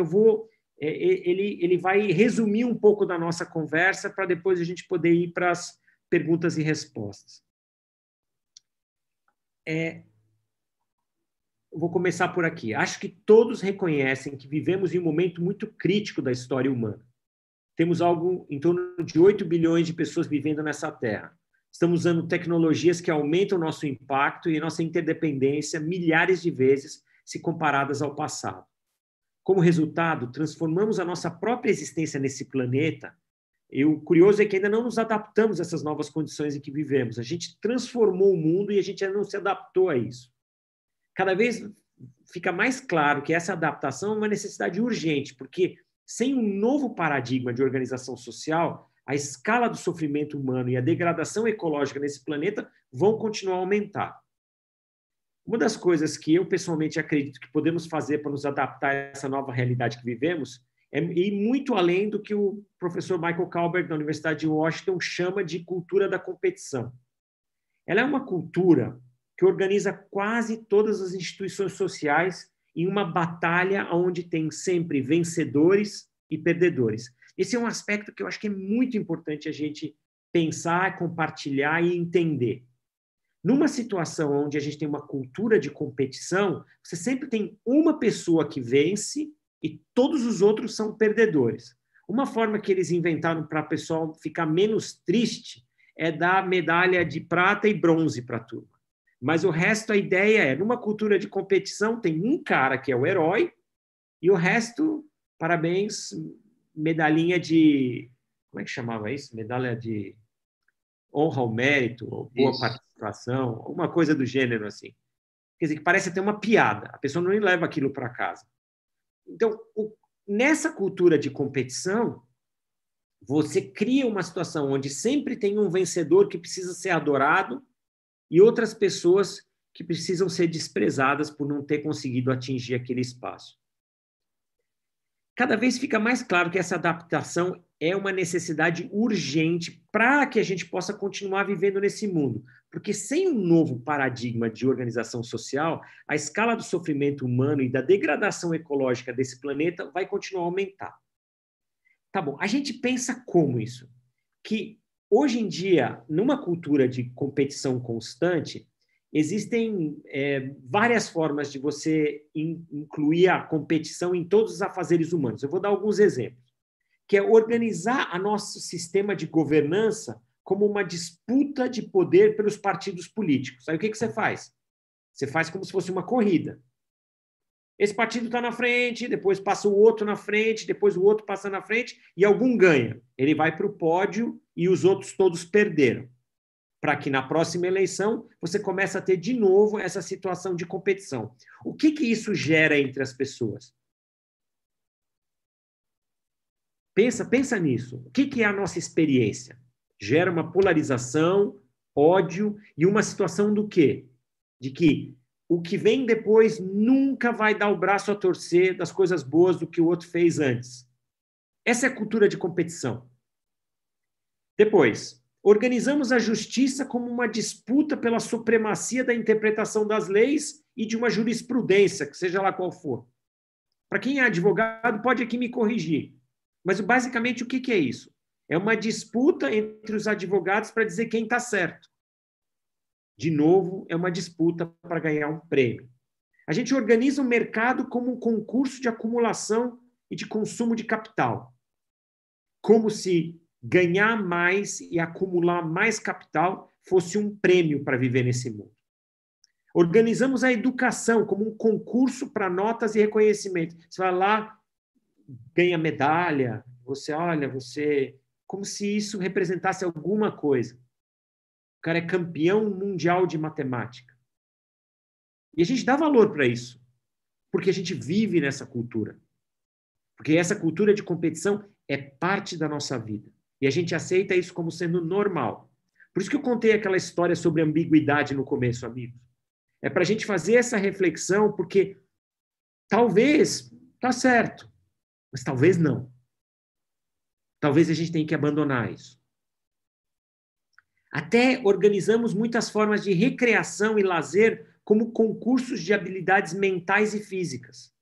Speaker 5: ele vai resumir um pouco da nossa conversa para depois a gente poder ir para as perguntas e respostas. vou começar por aqui. Acho que todos reconhecem que vivemos em um momento muito crítico da história humana. Temos algo em torno de 8 bilhões de pessoas vivendo nessa Terra. Estamos usando tecnologias que aumentam o nosso impacto e nossa interdependência milhares de vezes se comparadas ao passado. Como resultado, transformamos a nossa própria existência nesse planeta. E o curioso é que ainda não nos adaptamos a essas novas condições em que vivemos. A gente transformou o mundo e a gente ainda não se adaptou a isso. Cada vez fica mais claro que essa adaptação é uma necessidade urgente, porque sem um novo paradigma de organização social, a escala do sofrimento humano e a degradação ecológica nesse planeta vão continuar a aumentar. Uma das coisas que eu pessoalmente acredito que podemos fazer para nos adaptar a essa nova realidade que vivemos é ir muito além do que o professor Michael Kalberg, da Universidade de Washington, chama de cultura da competição. Ela é uma cultura que organiza quase todas as instituições sociais em uma batalha onde tem sempre vencedores e perdedores. Esse é um aspecto que eu acho que é muito importante a gente pensar, compartilhar e entender. Numa situação onde a gente tem uma cultura de competição, você sempre tem uma pessoa que vence e todos os outros são perdedores. Uma forma que eles inventaram para o pessoal ficar menos triste é dar medalha de prata e bronze para a turma. Mas o resto, a ideia é, numa cultura de competição, tem um cara que é o herói e o resto, parabéns, medalhinha de... Como é que chamava isso? Medalha de honra ao mérito, ou boa participação, alguma coisa do gênero assim. Quer dizer, que parece até uma piada. A pessoa não leva aquilo para casa. Então, nessa cultura de competição, você cria uma situação onde sempre tem um vencedor que precisa ser adorado e outras pessoas que precisam ser desprezadas por não ter conseguido atingir aquele espaço. Cada vez fica mais claro que essa adaptação é uma necessidade urgente para que a gente possa continuar vivendo nesse mundo. Porque sem um novo paradigma de organização social, a escala do sofrimento humano e da degradação ecológica desse planeta vai continuar a aumentar. Tá bom, a gente pensa como isso? Que hoje em dia, numa cultura de competição constante, existem várias formas de você incluir a competição em todos os afazeres humanos. Eu vou dar alguns exemplos, que é organizar a nosso sistema de governança como uma disputa de poder pelos partidos políticos. Aí o que você faz? Você faz como se fosse uma corrida. Esse partido está na frente, depois passa o outro na frente, depois o outro passa na frente e algum ganha. Ele vai para o pódio e os outros todos perderam. Para que na próxima eleição você comece a ter de novo essa situação de competição. O que isso gera entre as pessoas? Pensa nisso. O que é a nossa experiência? Gera uma polarização, ódio e uma situação do quê? De que o que vem depois nunca vai dar o braço a torcer das coisas boas do que o outro fez antes. Essa é a cultura de competição. Depois, organizamos a justiça como uma disputa pela supremacia da interpretação das leis e de uma jurisprudência, que seja lá qual for. Para quem é advogado, pode aqui me corrigir. Mas, basicamente, o que é isso? É uma disputa entre os advogados para dizer quem está certo. De novo, é uma disputa para ganhar um prêmio. A gente organiza o mercado como um concurso de acumulação e de consumo de capital. Como se ganhar mais e acumular mais capital fosse um prêmio para viver nesse mundo. Organizamos a educação como um concurso para notas e reconhecimento. Você vai lá, ganha medalha, você... Como se isso representasse alguma coisa. O cara é campeão mundial de matemática. E a gente dá valor para isso, porque a gente vive nessa cultura. Porque essa cultura de competição é parte da nossa vida. E a gente aceita isso como sendo normal. Por isso que eu contei aquela história sobre ambiguidade no começo, amigos. É para a gente fazer essa reflexão, porque talvez está certo, mas talvez não. Talvez a gente tenha que abandonar isso. Até organizamos muitas formas de recreação e lazer como concursos de habilidades mentais e físicas.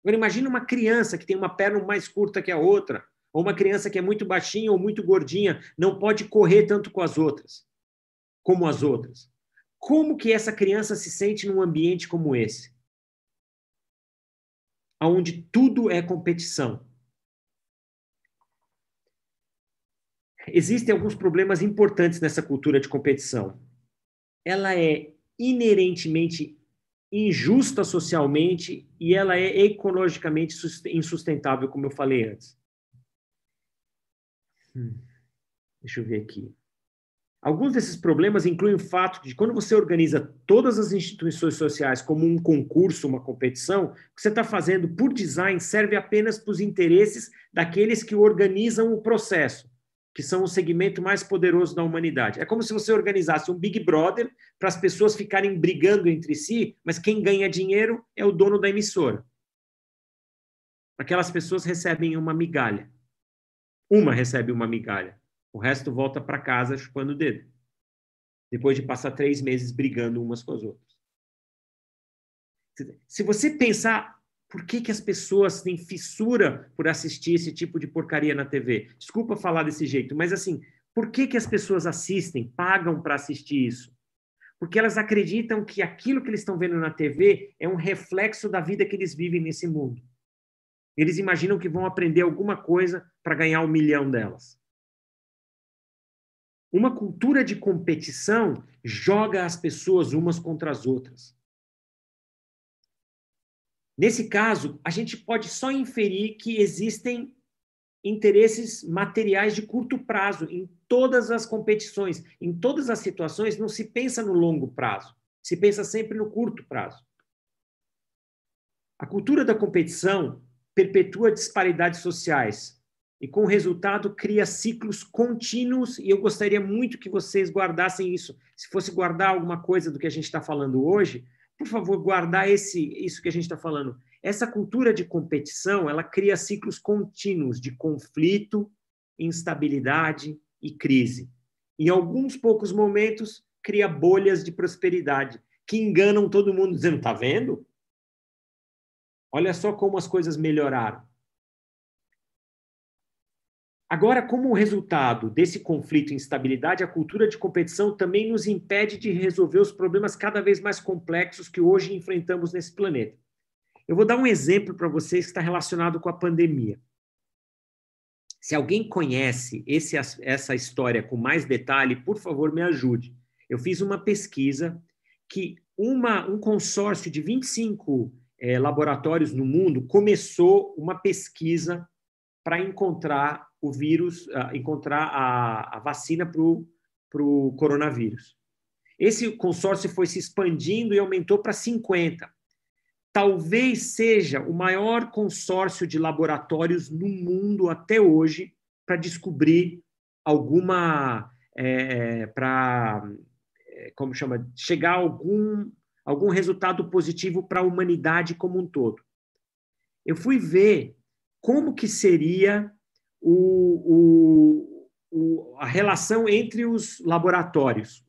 Speaker 5: Agora, imagina uma criança que tem uma perna mais curta que a outra, ou uma criança que é muito baixinha ou muito gordinha, não pode correr tanto como as outras. Como que essa criança se sente num ambiente como esse? Onde tudo é competição. Existem alguns problemas importantes nessa cultura de competição. Ela é inerentemente injusta socialmente e ela é ecologicamente insustentável, como eu falei antes. Deixa eu ver aqui. Alguns desses problemas incluem o fato de quando você organiza todas as instituições sociais como um concurso, uma competição, o que você está fazendo por design serve apenas para os interesses daqueles que organizam o processo, que são o segmento mais poderoso da humanidade. É como se você organizasse um Big Brother para as pessoas ficarem brigando entre si, mas quem ganha dinheiro é o dono da emissora. Aquelas pessoas recebem uma migalha. Uma recebe uma migalha. O resto volta para casa chupando o dedo. Depois de passar 3 meses brigando umas com as outras. Se você pensar por que as pessoas têm fissura por assistir esse tipo de porcaria na TV? Desculpa falar desse jeito, mas assim, por que as pessoas assistem, pagam para assistir isso? Porque elas acreditam que aquilo que eles estão vendo na TV é um reflexo da vida que eles vivem nesse mundo. Eles imaginam que vão aprender alguma coisa para ganhar 1 milhão delas. Uma cultura de competição joga as pessoas umas contra as outras. Nesse caso, a gente pode só inferir que existem interesses materiais de curto prazo em todas as competições. Em todas as situações, não se pensa no longo prazo. Se pensa sempre no curto prazo. A cultura da competição perpetua disparidades sociais e, com o resultado, cria ciclos contínuos, e eu gostaria muito que vocês guardassem isso. Se fosse guardar alguma coisa do que a gente está falando hoje, por favor, guardar isso que a gente está falando. Essa cultura de competição, ela cria ciclos contínuos de conflito, instabilidade e crise. Em alguns poucos momentos, cria bolhas de prosperidade, que enganam todo mundo, dizendo, tá vendo? Olha só como as coisas melhoraram. Agora, como resultado desse conflito e instabilidade, a cultura de competição também nos impede de resolver os problemas cada vez mais complexos que hoje enfrentamos nesse planeta. Eu vou dar um exemplo para vocês que está relacionado com a pandemia. Se alguém conhece essa história com mais detalhe, por favor, me ajude. Eu fiz uma pesquisa que um consórcio de 25 laboratórios no mundo começou uma pesquisa para encontrar o vírus, encontrar a vacina para o coronavírus. Esse consórcio foi se expandindo e aumentou para 50. Talvez seja o maior consórcio de laboratórios no mundo até hoje para descobrir chegar a algum resultado positivo para a humanidade como um todo. Eu fui ver como que seria a relação entre os laboratórios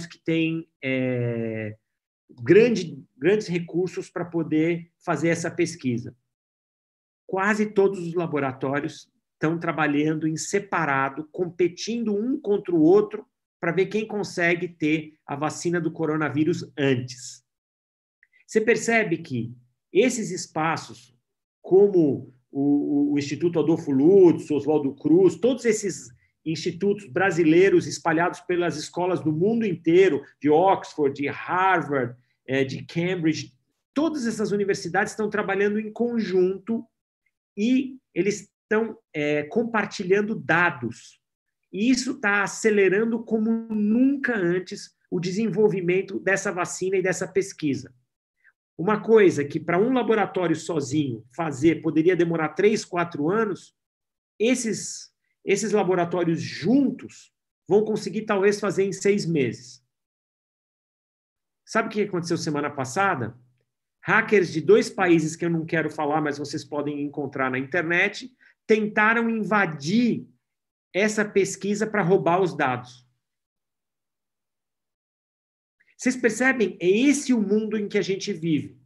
Speaker 5: que têm grandes recursos para poder fazer essa pesquisa. Quase todos os laboratórios estão trabalhando em separado, competindo um contra o outro para ver quem consegue ter a vacina do coronavírus antes. Você percebe que esses espaços, como o Instituto Adolfo Lutz, Oswaldo Cruz, todos esses institutos brasileiros espalhados pelas escolas do mundo inteiro, de Oxford, de Harvard, de Cambridge, todas essas universidades estão trabalhando em conjunto e eles estão compartilhando dados. E isso está acelerando como nunca antes o desenvolvimento dessa vacina e dessa pesquisa. Uma coisa que para um laboratório sozinho fazer poderia demorar 3, 4 anos, esses laboratórios juntos vão conseguir talvez fazer em 6 meses. Sabe o que aconteceu semana passada? Hackers de 2 países que eu não quero falar, mas vocês podem encontrar na internet, tentaram invadir essa pesquisa para roubar os dados. Vocês percebem? É esse o mundo em que a gente vive.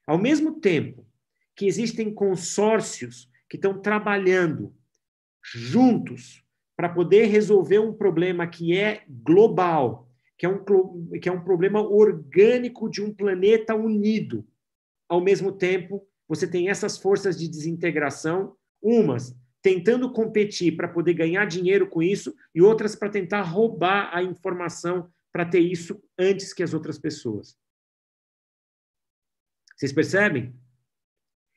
Speaker 5: Ao mesmo tempo que existem consórcios que estão trabalhando juntos para poder resolver um problema que é global, que é um problema orgânico de um planeta unido. Ao mesmo tempo, você tem essas forças de desintegração, umas tentando competir para poder ganhar dinheiro com isso e outras para tentar roubar a informação para ter isso antes que as outras pessoas. Vocês percebem?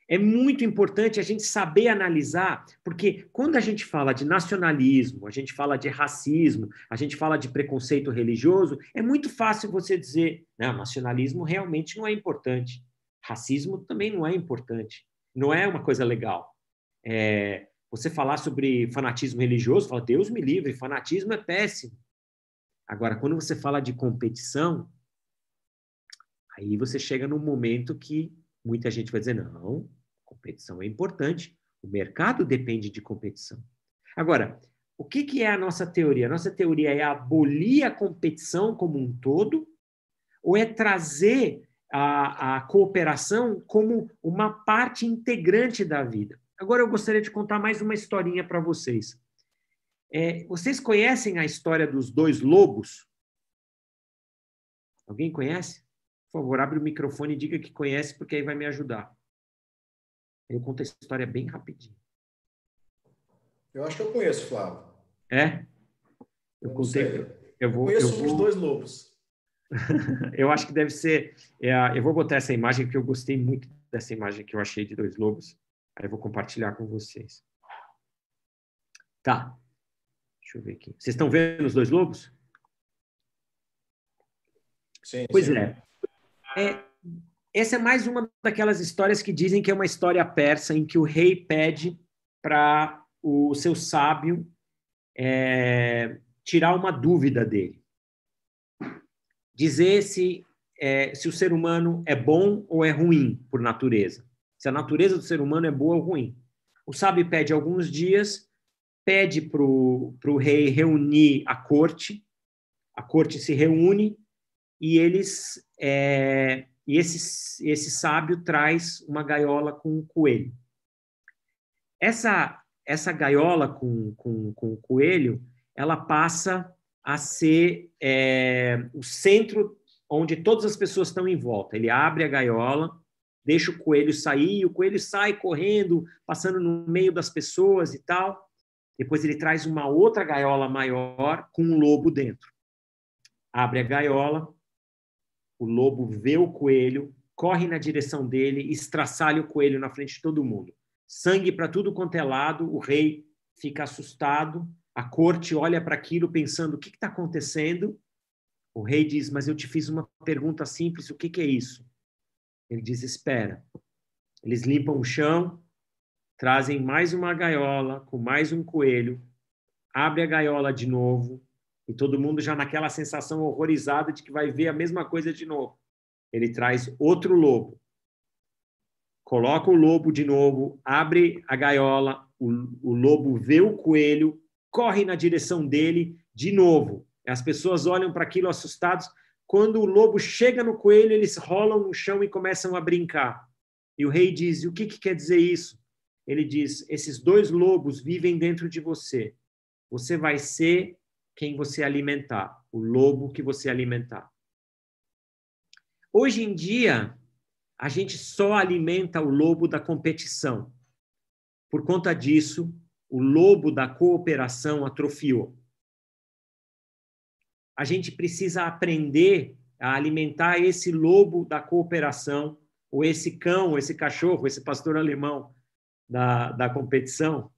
Speaker 5: É muito importante a gente saber analisar, porque quando a gente fala de nacionalismo, a gente fala de racismo, a gente fala de preconceito religioso, é muito fácil você dizer, não, nacionalismo realmente não é importante. Racismo também não é importante. Não é uma coisa legal. Você falar sobre fanatismo religioso, fala, Deus me livre, fanatismo é péssimo. Agora, quando você fala de competição, aí você chega num momento que muita gente vai dizer, não, competição é importante, o mercado depende de competição. Agora, o que é a nossa teoria? A nossa teoria é abolir a competição como um todo ou é trazer a cooperação como uma parte integrante da vida? Agora eu gostaria de contar mais uma historinha para vocês. Vocês conhecem a história dos dois lobos? Alguém conhece? Por favor, abre o microfone e diga que conhece, porque aí vai me ajudar. Eu conto a história bem rapidinho.
Speaker 3: Eu acho que eu conheço, Flávio.
Speaker 5: É? Eu contei. Eu
Speaker 3: conheço os dois lobos.
Speaker 5: Eu acho que deve ser... eu vou botar essa imagem, porque eu gostei muito dessa imagem que eu achei de dois lobos. Aí eu vou compartilhar com vocês. Tá. Deixa eu ver aqui. Vocês estão vendo os dois lobos?
Speaker 3: Sim,
Speaker 5: pois
Speaker 3: sim.
Speaker 5: Essa é mais uma daquelas histórias que dizem que é uma história persa em que o rei pede para o seu sábio tirar uma dúvida dele. Dizer se o ser humano é bom ou é ruim por natureza. Se a natureza do ser humano é boa ou ruim. O sábio pede alguns dias, pede para o rei reunir a corte se reúne e esse sábio traz uma gaiola com um coelho. Essa gaiola com o coelho, ela passa a ser o centro onde todas as pessoas estão em volta. Ele abre a gaiola, deixa o coelho sair, e o coelho sai correndo, passando no meio das pessoas e tal. Depois ele traz uma outra gaiola maior com um lobo dentro. Abre a gaiola, o lobo vê o coelho, corre na direção dele, estraçalha o coelho na frente de todo mundo. Sangue para tudo quanto é lado, o rei fica assustado, a corte olha para aquilo pensando, o que está acontecendo? O rei diz, mas eu te fiz uma pergunta simples, o que é isso? Ele diz, espera. Eles limpam o chão, trazem mais uma gaiola com mais um coelho, abre a gaiola de novo, e todo mundo já naquela sensação horrorizada de que vai ver a mesma coisa de novo. Ele traz outro lobo, coloca o lobo de novo, abre a gaiola, o lobo vê o coelho, corre na direção dele de novo. As pessoas olham para aquilo assustados. Quando o lobo chega no coelho, eles rolam no chão e começam a brincar. E o rei diz, o que quer dizer isso? Ele diz, esses dois lobos vivem dentro de você. Você vai ser quem você alimentar, o lobo que você alimentar. Hoje em dia, a gente só alimenta o lobo da competição. Por conta disso, o lobo da cooperação atrofiou. A gente precisa aprender a alimentar esse lobo da cooperação, ou esse cão, ou esse cachorro, esse pastor alemão da competição,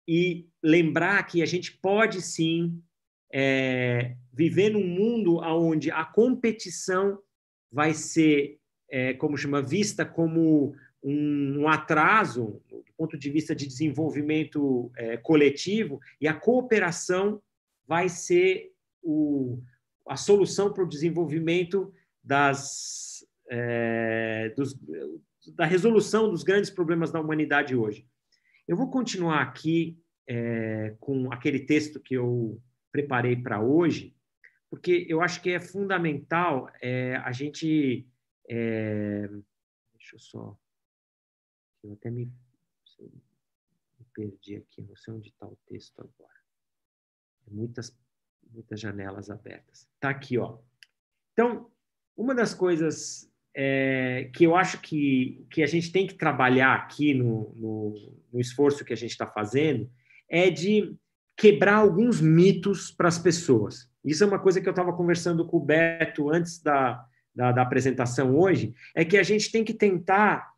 Speaker 5: e lembrar que a gente pode sim viver num mundo onde a competição vai ser vista como um atraso do ponto de vista de desenvolvimento coletivo, e a cooperação vai ser a solução para o desenvolvimento da resolução dos grandes problemas da humanidade hoje. Eu vou continuar aqui com aquele texto que eu preparei para hoje, porque eu acho que é fundamental a gente... deixa eu só... Eu até me perdi aqui, não sei onde está o texto agora. Muitas Muitas janelas abertas. Tá aqui, ó. Então, uma das coisas que eu acho que a gente tem que trabalhar aqui no esforço que a gente está fazendo é de quebrar alguns mitos para as pessoas. Isso é uma coisa que eu estava conversando com o Beto antes da apresentação hoje, é que a gente tem que tentar,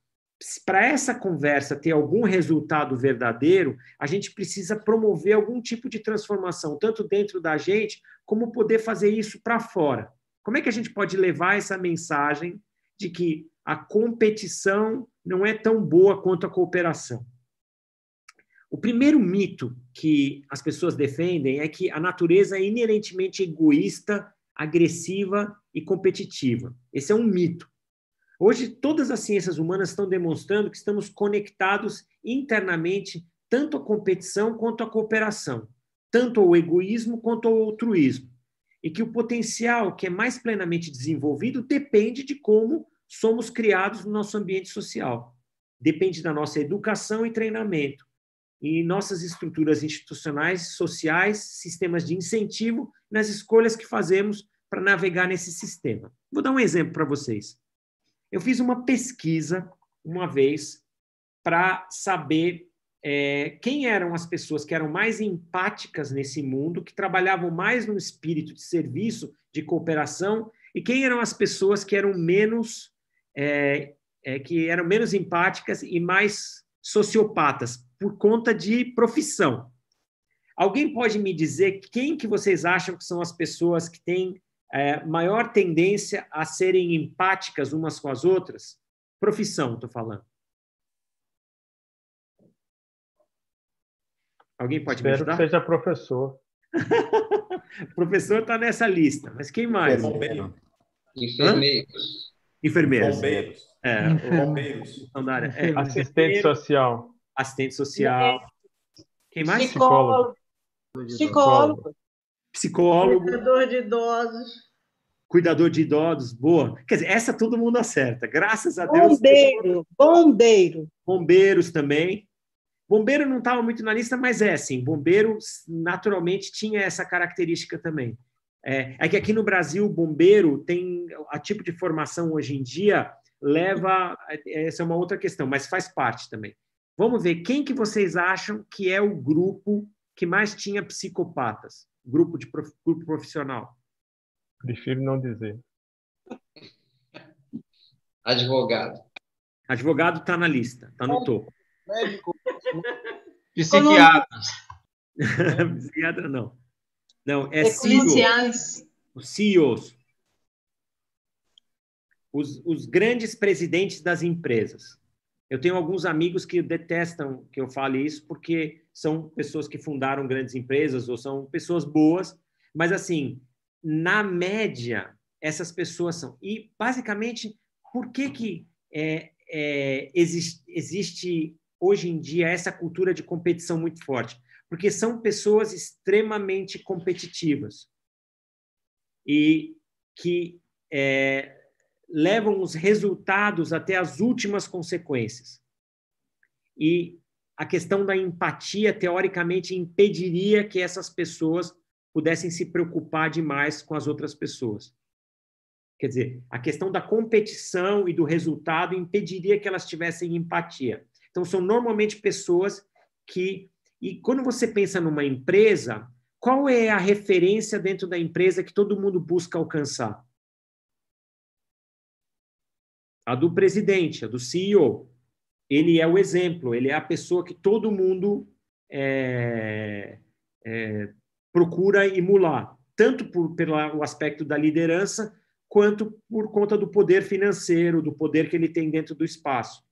Speaker 5: para essa conversa ter algum resultado verdadeiro, a gente precisa promover algum tipo de transformação, tanto dentro da gente, como poder fazer isso para fora. Como é que a gente pode levar essa mensagem de que a competição não é tão boa quanto a cooperação? O primeiro mito que as pessoas defendem é que a natureza é inerentemente egoísta, agressiva e competitiva. Esse é um mito. Hoje, todas as ciências humanas estão demonstrando que estamos conectados internamente tanto à competição quanto à cooperação, tanto ao egoísmo quanto ao altruísmo, e que o potencial que é mais plenamente desenvolvido depende de como somos criados no nosso ambiente social. Depende da nossa educação e treinamento, e nossas estruturas institucionais, sociais, sistemas de incentivo, nas escolhas que fazemos para navegar nesse sistema. Vou dar um exemplo para vocês. Eu fiz uma pesquisa, uma vez, para saber quem eram as pessoas que eram mais empáticas nesse mundo, que trabalhavam mais no espírito de serviço, de cooperação, e quem eram as pessoas que eram menos empáticas e mais sociopatas, por conta de profissão. Alguém pode me dizer quem que vocês acham que são as pessoas que têm maior tendência a serem empáticas umas com as outras? Profissão, estou falando. Alguém pode me ajudar?
Speaker 9: Espero que seja professor.
Speaker 5: Professor está nessa lista, mas quem mais?
Speaker 3: Bombeiro.
Speaker 1: Enfermeiros.
Speaker 5: Enfermeiros.
Speaker 3: Bombeiros.
Speaker 5: Bombeiros.
Speaker 9: Assistente social.
Speaker 5: Assistente social. Quem mais?
Speaker 9: Psicólogo.
Speaker 5: Psicólogo.
Speaker 10: Cuidador de idosos.
Speaker 5: Cuidador de idosos, boa. Quer dizer, essa todo mundo acerta. Graças a Deus.
Speaker 10: Bombeiro.
Speaker 5: Bombeiros também. Bombeiro não estava muito na lista, mas sim. Bombeiro, naturalmente, tinha essa característica também. É que aqui no Brasil, o bombeiro tem a tipo de formação hoje em dia, essa é uma outra questão, mas faz parte também. Vamos ver, quem que vocês acham que é o grupo que mais tinha psicopatas? Grupo profissional.
Speaker 9: Prefiro não dizer.
Speaker 1: Advogado.
Speaker 5: Advogado está na lista, está no topo.
Speaker 11: Médico. Psiquiatra.
Speaker 5: Psiquiatra não. Não, é
Speaker 10: CEOs.
Speaker 5: Os CEOs. Os grandes presidentes das empresas. Eu tenho alguns amigos que detestam que eu fale isso porque são pessoas que fundaram grandes empresas ou são pessoas boas, mas, assim, na média, essas pessoas são. E, basicamente, por que existe, hoje em dia, essa cultura de competição muito forte? Porque são pessoas extremamente competitivas e que levam os resultados até as últimas consequências. E a questão da empatia, teoricamente, impediria que essas pessoas pudessem se preocupar demais com as outras pessoas. Quer dizer, a questão da competição e do resultado impediria que elas tivessem empatia. Então, são normalmente pessoas que... E quando você pensa numa empresa, qual é a referência dentro da empresa que todo mundo busca alcançar? A do presidente, a do CEO. Ele é o exemplo, ele é a pessoa que todo mundo procura emular, tanto pelo aspecto da liderança, quanto por conta do poder financeiro, do poder que ele tem dentro do espaço.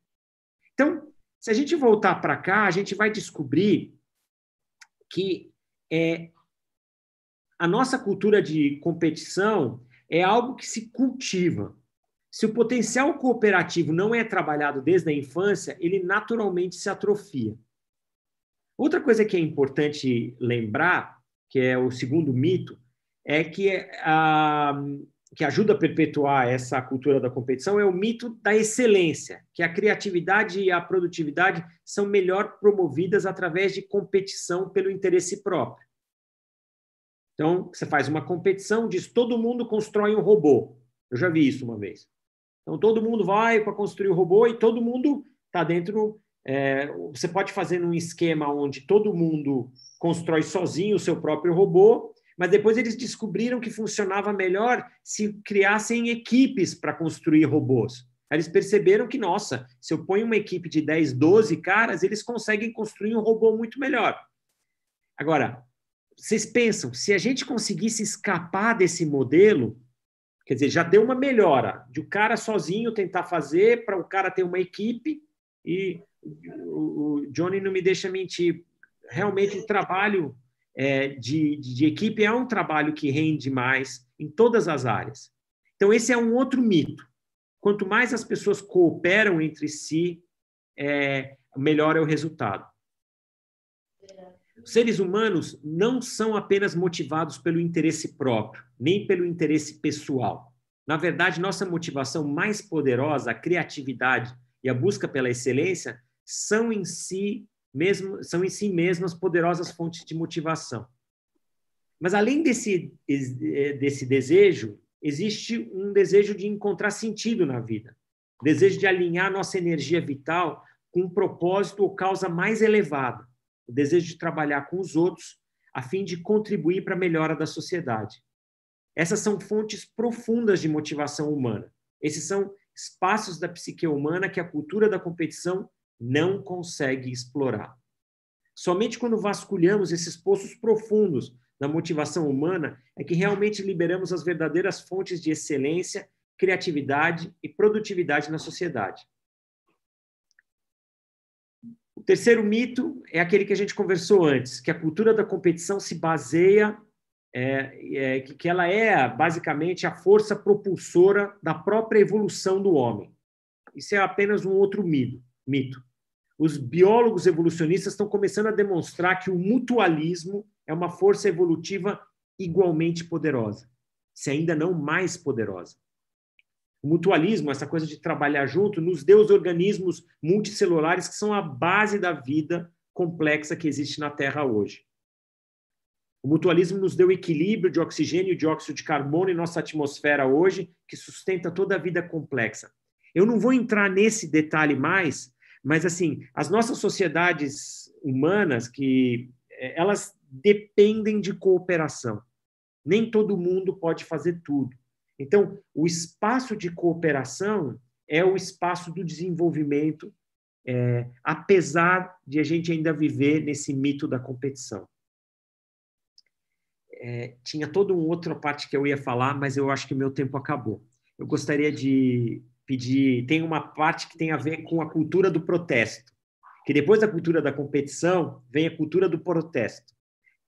Speaker 5: Então, se a gente voltar para cá, a gente vai descobrir que a nossa cultura de competição é algo que se cultiva. Se o potencial cooperativo não é trabalhado desde a infância, ele naturalmente se atrofia. Outra coisa que é importante lembrar, que é o segundo mito, é que ajuda a perpetuar essa cultura da competição é o mito da excelência, que a criatividade e a produtividade são melhor promovidas através de competição pelo interesse próprio. Então, você faz uma competição, diz todo mundo constrói um robô. Eu já vi isso uma vez. Então, todo mundo vai para construir o robô e todo mundo está dentro... você pode fazer num esquema onde todo mundo constrói sozinho o seu próprio robô, mas depois eles descobriram que funcionava melhor se criassem equipes para construir robôs. Aí eles perceberam que, nossa, se eu ponho uma equipe de 10, 12 caras, eles conseguem construir um robô muito melhor. Agora, vocês pensam, se a gente conseguisse escapar desse modelo, quer dizer, já deu uma melhora de o cara sozinho tentar fazer para o cara ter uma equipe, e o Johnny não me deixa mentir. Realmente, o trabalho de equipe é um trabalho que rende mais em todas as áreas. Então, esse é um outro mito. Quanto mais as pessoas cooperam entre si, melhor é o resultado. Os seres humanos não são apenas motivados pelo interesse próprio, nem pelo interesse pessoal. Na verdade, nossa motivação mais poderosa, a criatividade e a busca pela excelência, são em si mesmas poderosas fontes de motivação. Mas, além desse desejo, existe um desejo de encontrar sentido na vida, desejo de alinhar nossa energia vital com um propósito ou causa mais elevada, o desejo de trabalhar com os outros a fim de contribuir para a melhora da sociedade. Essas são fontes profundas de motivação humana. Esses são espaços da psique humana que a cultura da competição não consegue explorar. Somente quando vasculhamos esses poços profundos da motivação humana é que realmente liberamos as verdadeiras fontes de excelência, criatividade e produtividade na sociedade. O terceiro mito é aquele que a gente conversou antes, que a cultura da competição se baseia, que ela é basicamente a força propulsora da própria evolução do homem. Isso é apenas um outro mito. Os biólogos evolucionistas estão começando a demonstrar que o mutualismo é uma força evolutiva igualmente poderosa, se ainda não mais poderosa. O mutualismo, essa coisa de trabalhar junto, nos deu os organismos multicelulares que são a base da vida complexa que existe na Terra hoje. O mutualismo nos deu equilíbrio de oxigênio e dióxido de carbono em nossa atmosfera hoje, que sustenta toda a vida complexa. Eu não vou entrar nesse detalhe mais, mas, assim, as nossas sociedades humanas, elas dependem de cooperação. Nem todo mundo pode fazer tudo. Então, o espaço de cooperação é o espaço do desenvolvimento, apesar de a gente ainda viver nesse mito da competição. Tinha toda uma outra parte que eu ia falar, mas eu acho que o meu tempo acabou. Eu gostaria de pedir... Tem uma parte que tem a ver com a cultura do protesto, que depois da cultura da competição vem a cultura do protesto,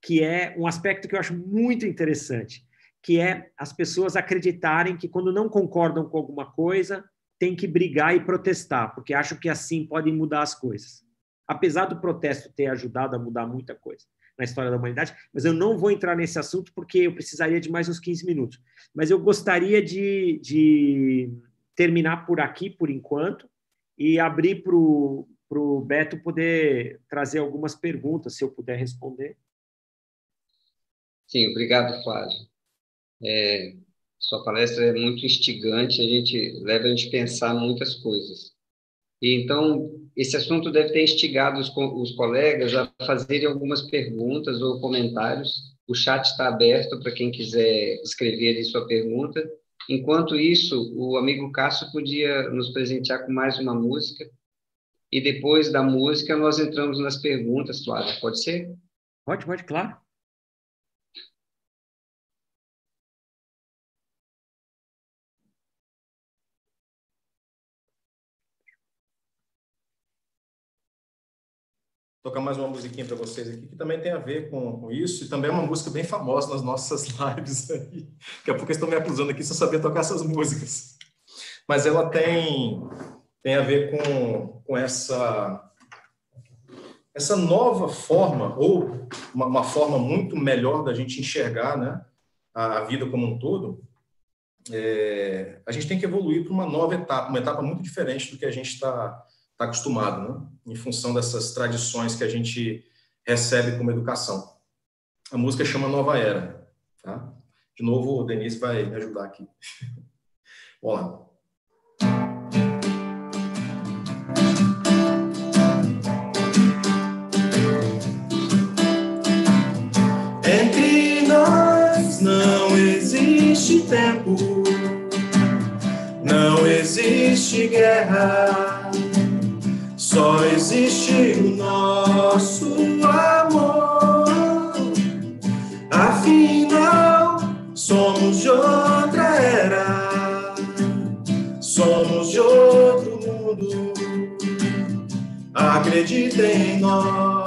Speaker 5: que é um aspecto que eu acho muito interessante, que é as pessoas acreditarem que quando não concordam com alguma coisa, tem que brigar e protestar, porque acham que assim podem mudar as coisas. Apesar do protesto ter ajudado a mudar muita coisa na história da humanidade, mas eu não vou entrar nesse assunto porque eu precisaria de mais uns 15 minutos. Mas eu gostaria de terminar por aqui, por enquanto, e abrir para o Beto poder trazer algumas perguntas, se eu puder responder.
Speaker 1: Sim, obrigado, Flávio. Sua palestra é muito instigante, leva a gente a pensar muitas coisas. E, então, esse assunto deve ter instigado os colegas a fazerem algumas perguntas ou comentários. O chat está aberto para quem quiser escrever aí sua pergunta. Enquanto isso, o amigo Cássio podia nos presentear com mais uma música. E depois da música, nós entramos nas perguntas, Flávia. Pode ser?
Speaker 5: Pode, claro.
Speaker 3: Tocar mais uma musiquinha para vocês aqui, que também tem a ver com isso, e também é uma música bem famosa nas nossas lives aí. Daqui a pouco eles estão me acusando aqui se eu saber tocar essas músicas. Mas ela tem a ver com essa nova forma, ou uma forma muito melhor da gente enxergar, né, a vida como um todo. A gente tem que evoluir para uma nova etapa, uma etapa muito diferente do que a gente está acostumado, né? Em função dessas tradições que a gente recebe como educação. A música chama Nova Era. Tá? De novo, o Denise vai me ajudar aqui. Vamos lá.
Speaker 4: Entre nós não existe tempo, não existe guerra, só existe o nosso amor. Afinal, somos de outra era, somos de outro mundo. Acreditem em nós.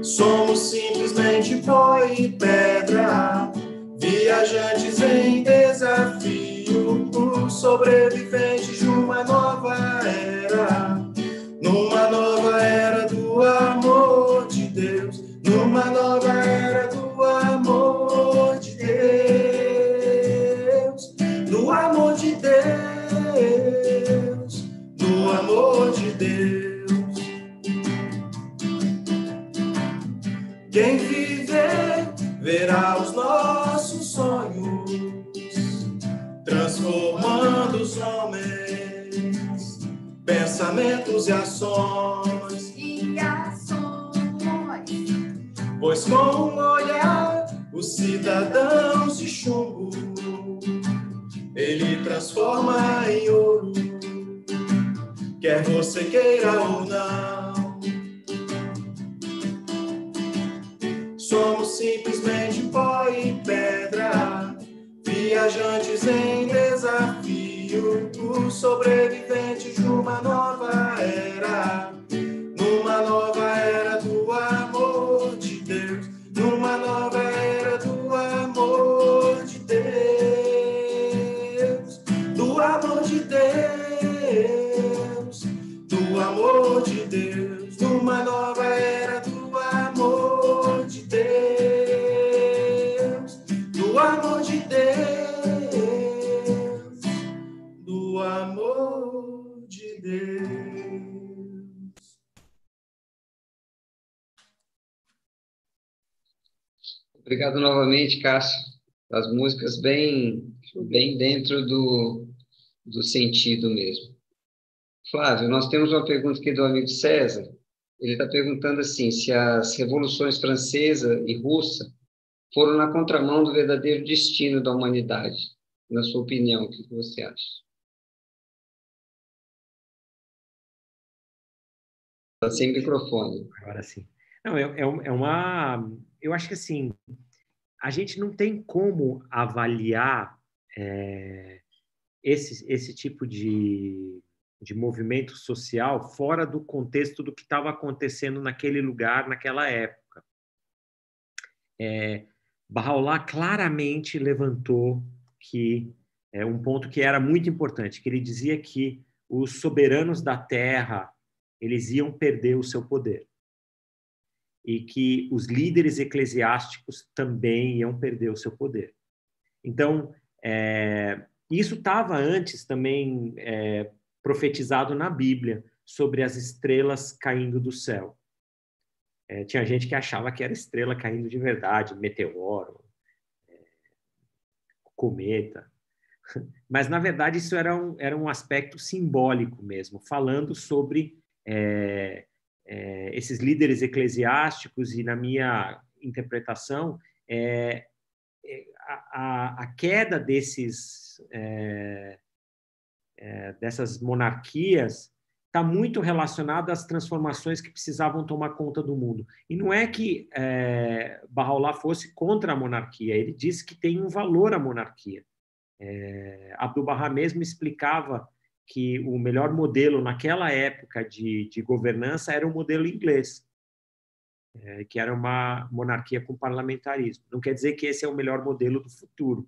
Speaker 4: Somos simplesmente pó e pedra, viajantes em desafio, sobreviventes de uma nova era, numa nova era do amor de Deus, numa nova era do amor de Deus, do amor de Deus, do amor de Deus. Quem viver, verá os nossos sonhos transformando os homens, pensamentos e ações. Pois com um olhar, os cidadãos de chumbo, ele transforma em ouro, quer você queira ou não. Somos simplesmente pó e pedra, viajantes em desafio, sobreviventes de uma nova era, numa nova era do amor de Deus, numa nova era do amor de Deus, do amor de Deus, do amor de Deus, numa nova era do amor de Deus, do amor de Deus, do amor de Deus.
Speaker 1: Obrigado novamente, Cássio. As músicas bem dentro do sentido mesmo. Flávio, nós temos uma pergunta aqui do amigo César. Ele está perguntando assim, se as revoluções francesa e russa foram na contramão do verdadeiro destino da humanidade. Na sua opinião, o que você acha? Está sem microfone.
Speaker 5: Agora sim. Não, eu acho que assim, a gente não tem como avaliar esse tipo de movimento social fora do contexto do que estava acontecendo naquele lugar, naquela época. Bahá'u'lláh claramente levantou que um ponto que era muito importante, que ele dizia que os soberanos da terra eles iam perder o seu poder e que os líderes eclesiásticos também iam perder o seu poder. Então, isso estava antes também profetizado na Bíblia sobre as estrelas caindo do céu. Tinha gente que achava que era estrela caindo de verdade, meteoro, cometa. Mas, na verdade, isso era um aspecto simbólico mesmo, falando sobre esses líderes eclesiásticos e, na minha interpretação, a queda dessas monarquias está muito relacionada às transformações que precisavam tomar conta do mundo. E não é que Bahá'u'lláh fosse contra a monarquia, ele disse que tem um valor a monarquia. Abdu'l-Bahá mesmo explicava que o melhor modelo naquela época de governança era o modelo inglês, que era uma monarquia com parlamentarismo. Não quer dizer que esse é o melhor modelo do futuro,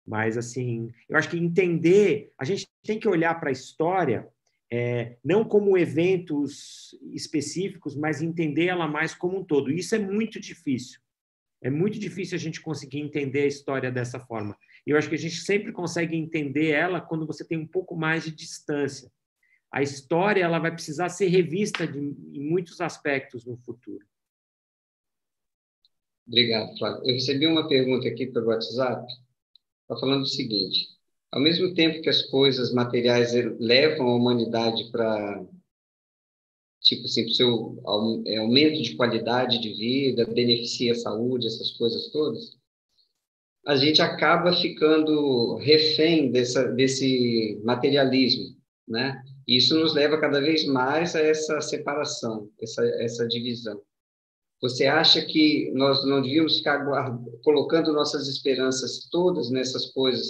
Speaker 5: mas assim, eu acho que entender, a gente tem que olhar para a história não como eventos específicos, mas entender ela mais como um todo. E isso é muito difícil. É muito difícil a gente conseguir entender a história dessa forma. E eu acho que a gente sempre consegue entender ela quando você tem um pouco mais de distância. A história ela vai precisar ser revista em muitos aspectos no futuro.
Speaker 1: Obrigado, Flávio. Eu recebi uma pergunta aqui pelo WhatsApp, está falando o seguinte: ao mesmo tempo que as coisas materiais levam a humanidade para, tipo assim, para o seu aumento de qualidade de vida, beneficia a saúde, essas coisas todas, a gente acaba ficando refém desse materialismo, né? E isso nos leva cada vez mais a essa separação, essa divisão. Você acha que nós não devíamos ficar colocando nossas esperanças todas nessas coisas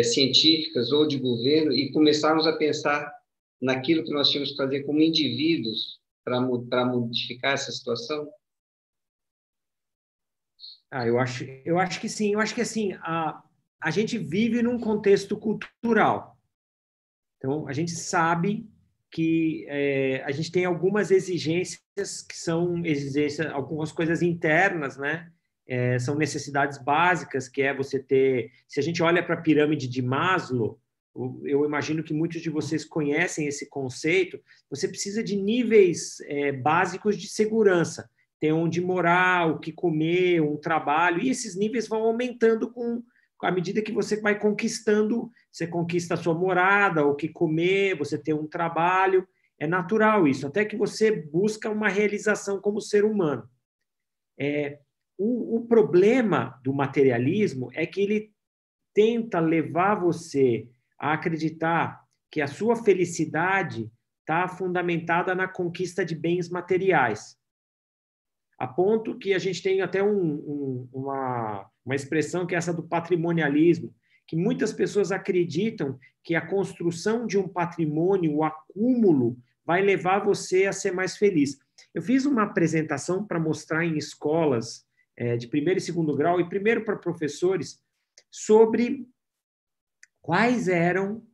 Speaker 1: científicas ou de governo e começarmos a pensar naquilo que nós tínhamos que fazer como indivíduos para modificar essa situação?
Speaker 5: Eu acho que sim. Eu acho que assim, a gente vive num contexto cultural. Então, a gente sabe que a gente tem algumas exigências que são exigências, algumas coisas internas, né? São necessidades básicas, que é você ter... Se a gente olha para a pirâmide de Maslow, eu imagino que muitos de vocês conhecem esse conceito, você precisa de níveis básicos de segurança. Ter onde morar, o que comer, um trabalho, e esses níveis vão aumentando à medida que você vai conquistando, você conquista a sua morada, o que comer, você tem um trabalho, é natural isso, até que você busca uma realização como ser humano. O problema do materialismo é que ele tenta levar você a acreditar que a sua felicidade está fundamentada na conquista de bens materiais. A ponto que a gente tem até uma expressão que é essa do patrimonialismo, que muitas pessoas acreditam que a construção de um patrimônio, o acúmulo, vai levar você a ser mais feliz. Eu fiz uma apresentação para mostrar em escolas de primeiro e segundo grau, e primeiro para professores, sobre quais eram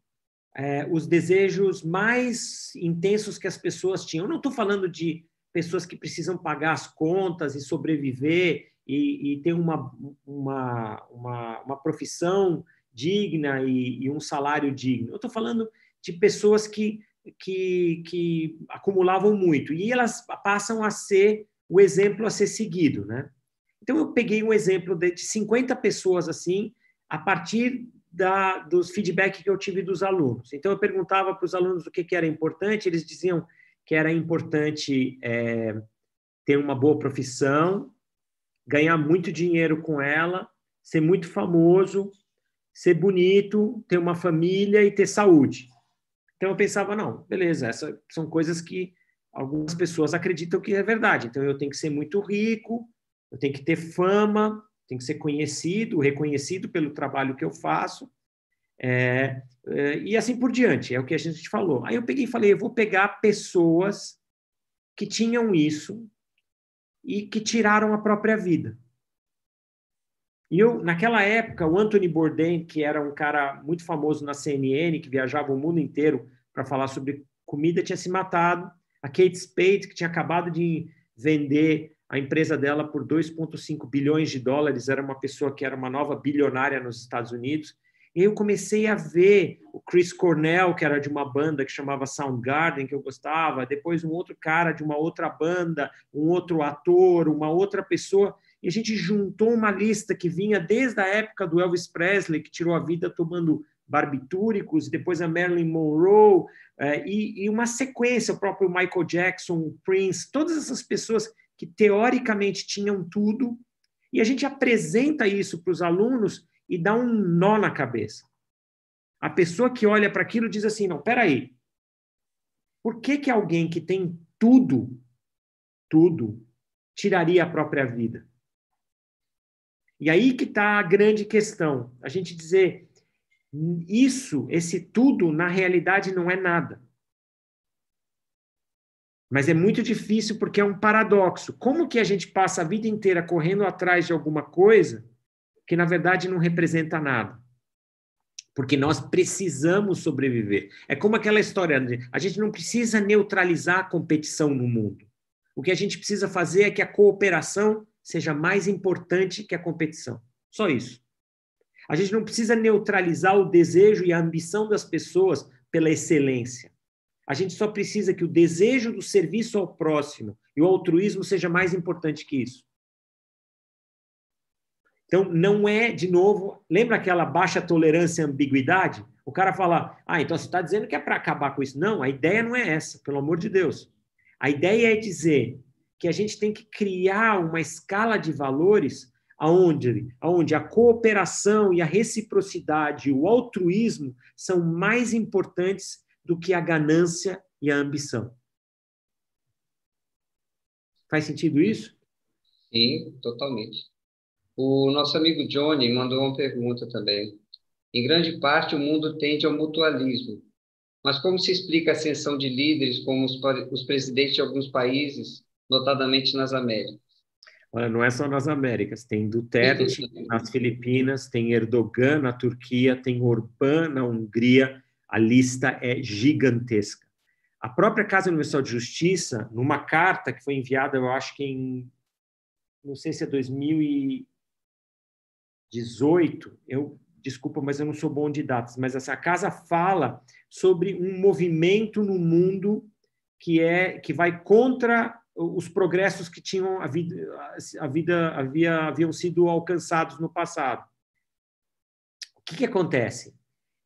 Speaker 5: os desejos mais intensos que as pessoas tinham. Eu não estou falando de pessoas que precisam pagar as contas e sobreviver e ter uma profissão digna e um salário digno. Eu estou falando de pessoas que acumulavam muito e elas passam a ser o exemplo a ser seguido, né? Então, eu peguei um exemplo de 50 pessoas assim, a partir dos feedback que eu tive dos alunos. Então, eu perguntava para os alunos o que era importante, eles diziam que era importante ter uma boa profissão, ganhar muito dinheiro com ela, ser muito famoso, ser bonito, ter uma família e ter saúde. Então, eu pensava, não, beleza, essas são coisas que algumas pessoas acreditam que é verdade. Então, eu tenho que ser muito rico, eu tenho que ter fama, tenho que ser conhecido, reconhecido pelo trabalho que eu faço, e assim por diante, é o que a gente falou. Aí eu peguei e falei, eu vou pegar pessoas que tinham isso e que tiraram a própria vida. E naquela época, o Anthony Bourdain, que era um cara muito famoso na CNN, que viajava o mundo inteiro para falar sobre comida, tinha se matado. A Kate Spade, que tinha acabado de vender a empresa dela por 2,5 bilhões de dólares, era uma pessoa que era uma nova bilionária nos Estados Unidos. E eu comecei a ver o Chris Cornell, que era de uma banda que chamava Soundgarden, que eu gostava, depois um outro cara de uma outra banda, um outro ator, uma outra pessoa, e a gente juntou uma lista que vinha desde a época do Elvis Presley, que tirou a vida tomando barbitúricos, depois a Marilyn Monroe, e uma sequência, o próprio Michael Jackson, o Prince, todas essas pessoas que teoricamente tinham tudo, e a gente apresenta isso para os alunos e dá um nó na cabeça. A pessoa que olha para aquilo diz assim, não, peraí, por que alguém que tem tudo, tiraria a própria vida? E aí que está a grande questão, a gente dizer, esse tudo, na realidade, não é nada. Mas é muito difícil porque é um paradoxo. Como que a gente passa a vida inteira correndo atrás de alguma coisa que, na verdade, não representa nada? Porque nós precisamos sobreviver. É como aquela história, a gente não precisa neutralizar a competição no mundo. O que a gente precisa fazer é que a cooperação seja mais importante que a competição. Só isso. A gente não precisa neutralizar o desejo e a ambição das pessoas pela excelência. A gente só precisa que o desejo do serviço ao próximo e o altruísmo seja mais importante que isso. Então, não é, de novo, lembra aquela baixa tolerância à ambiguidade? O cara fala, então você está dizendo que é para acabar com isso. Não, a ideia não é essa, pelo amor de Deus. A ideia é dizer que a gente tem que criar uma escala de valores onde a cooperação e a reciprocidade, o altruísmo são mais importantes do que a ganância e a ambição. Faz sentido isso?
Speaker 1: Sim, totalmente. O nosso amigo Johnny mandou uma pergunta também. Em grande parte, o mundo tende ao mutualismo. Mas como se explica a ascensão de líderes como os presidentes de alguns países, notadamente nas Américas?
Speaker 5: Olha, não é só nas Américas. Tem Duterte nas Filipinas, tem Erdogan na Turquia, tem Orbán na Hungria. A lista é gigantesca. A própria Casa Universal de Justiça, numa carta que foi enviada, eu acho que não sei se é 2018, desculpa, mas eu não sou bom de datas, mas essa casa fala sobre um movimento no mundo que vai contra os progressos que tinham haviam sido alcançados no passado. O que acontece?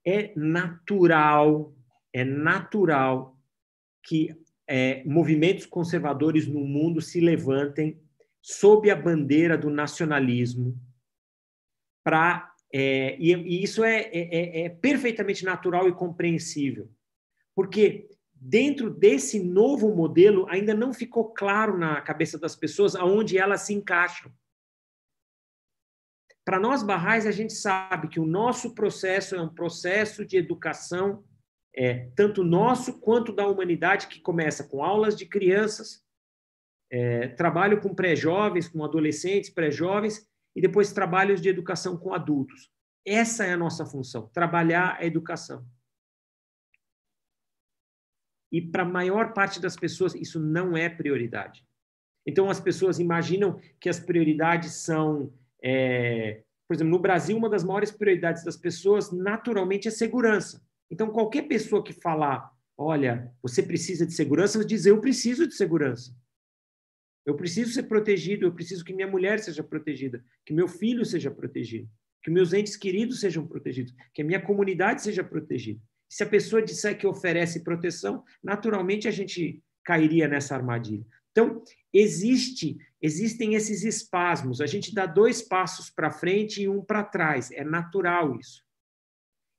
Speaker 5: É natural que movimentos conservadores no mundo se levantem sob a bandeira do nacionalismo e isso é perfeitamente natural e compreensível, porque dentro desse novo modelo ainda não ficou claro na cabeça das pessoas aonde elas se encaixam. Para nós, Bahá'ís, a gente sabe que o nosso processo é um processo de educação, tanto nosso quanto da humanidade, que começa com aulas de crianças, trabalho com pré-jovens, com adolescentes, pré-jovens, e depois trabalhos de educação com adultos. Essa é a nossa função, trabalhar a educação. E para a maior parte das pessoas, isso não é prioridade. Então, as pessoas imaginam que as prioridades são... por exemplo, no Brasil, uma das maiores prioridades das pessoas, naturalmente, é segurança. Então, qualquer pessoa que falar, olha, você precisa de segurança, vai dizer, eu preciso de segurança. Eu preciso ser protegido, eu preciso que minha mulher seja protegida, que meu filho seja protegido, que meus entes queridos sejam protegidos, que a minha comunidade seja protegida. Se a pessoa disser que oferece proteção, naturalmente a gente cairia nessa armadilha. Então, existem esses espasmos, a gente dá 2 passos para frente e 1 para trás, é natural isso.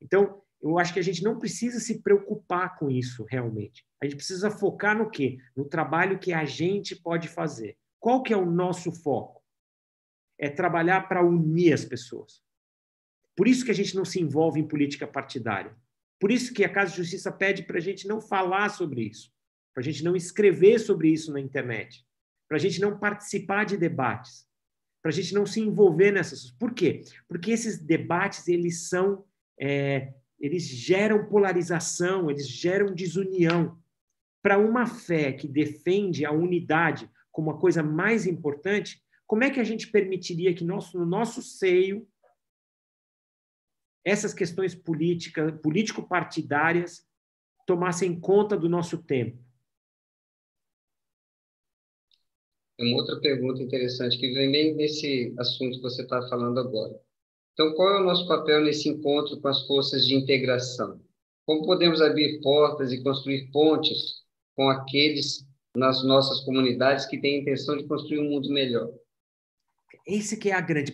Speaker 5: Então, eu acho que a gente não precisa se preocupar com isso realmente. A gente precisa focar no quê? No trabalho que a gente pode fazer. Qual que é o nosso foco? É trabalhar para unir as pessoas. Por isso que a gente não se envolve em política partidária. Por isso que a Casa de Justiça pede para a gente não falar sobre isso, para a gente não escrever sobre isso na internet, para a gente não participar de debates, para a gente não se envolver nessas... Por quê? Porque esses debates, eles geram polarização, eles geram desunião. Para uma fé que defende a unidade como a coisa mais importante, como é que a gente permitiria que no nosso seio essas questões político-partidárias tomassem conta do nosso tempo?
Speaker 1: Uma outra pergunta interessante que vem bem nesse assunto que você está falando agora. Então, qual é o nosso papel nesse encontro com as forças de integração? Como podemos abrir portas e construir pontes com aqueles nas nossas comunidades que têm a intenção de construir um mundo melhor?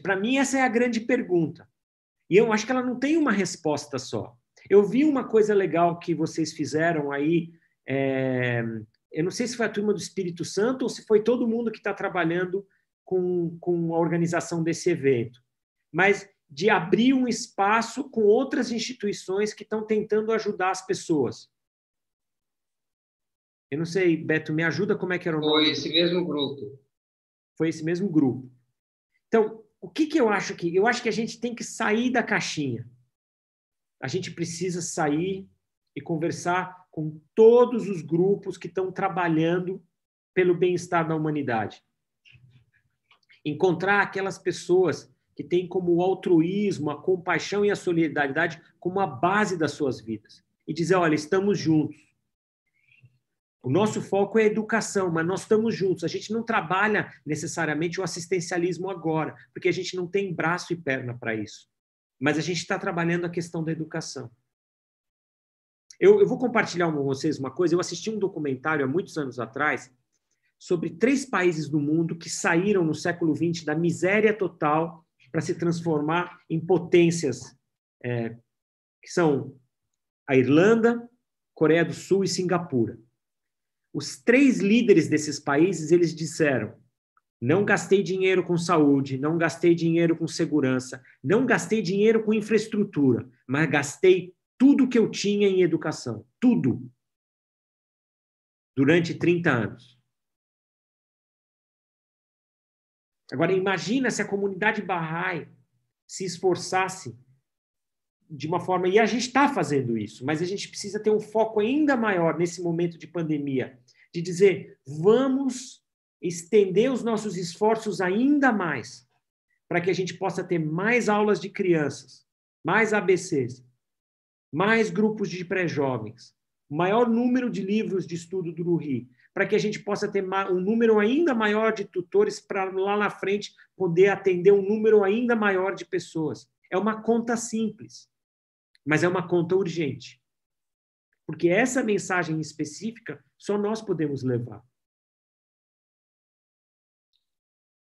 Speaker 5: Para mim, essa é a grande pergunta. E eu acho que ela não tem uma resposta só. Eu vi uma coisa legal que vocês fizeram aí, eu não sei se foi a turma do Espírito Santo ou se foi todo mundo que está trabalhando com a organização desse evento, mas de abrir um espaço com outras instituições que estão tentando ajudar as pessoas. Eu não sei, Beto, me ajuda, como é que era o nome?
Speaker 1: Foi esse mesmo grupo.
Speaker 5: Foi esse mesmo grupo. Então, o que eu acho aqui? Eu acho que a gente tem que sair da caixinha. A gente precisa sair e conversar com todos os grupos que estão trabalhando pelo bem-estar da humanidade. Encontrar aquelas pessoas que têm como o altruísmo, a compaixão e a solidariedade como a base das suas vidas. E dizer, olha, estamos juntos. O nosso foco é a educação, mas nós estamos juntos. A gente não trabalha necessariamente o assistencialismo agora, porque a gente não tem braço e perna para isso. Mas a gente está trabalhando a questão da educação. Eu vou compartilhar com vocês uma coisa. Eu assisti um documentário há muitos anos atrás sobre 3 países do mundo que saíram no século XX da miséria total para se transformar em potências, que são a Irlanda, Coreia do Sul e Singapura. Os 3 líderes desses países, eles disseram: não gastei dinheiro com saúde, não gastei dinheiro com segurança, não gastei dinheiro com infraestrutura, mas gastei tudo que eu tinha em educação. Tudo. Durante 30 anos. Agora, imagina se a comunidade Bahá'í se esforçasse de uma forma... E a gente está fazendo isso, mas a gente precisa ter um foco ainda maior nesse momento de pandemia, de dizer, vamos estender os nossos esforços ainda mais, para que a gente possa ter mais aulas de crianças, mais ABCs, mais grupos de pré-jovens, maior número de livros de estudo do Ruhi, para que a gente possa ter um número ainda maior de tutores para lá na frente poder atender um número ainda maior de pessoas. É uma conta simples, mas é uma conta urgente. Porque essa mensagem específica só nós podemos levar.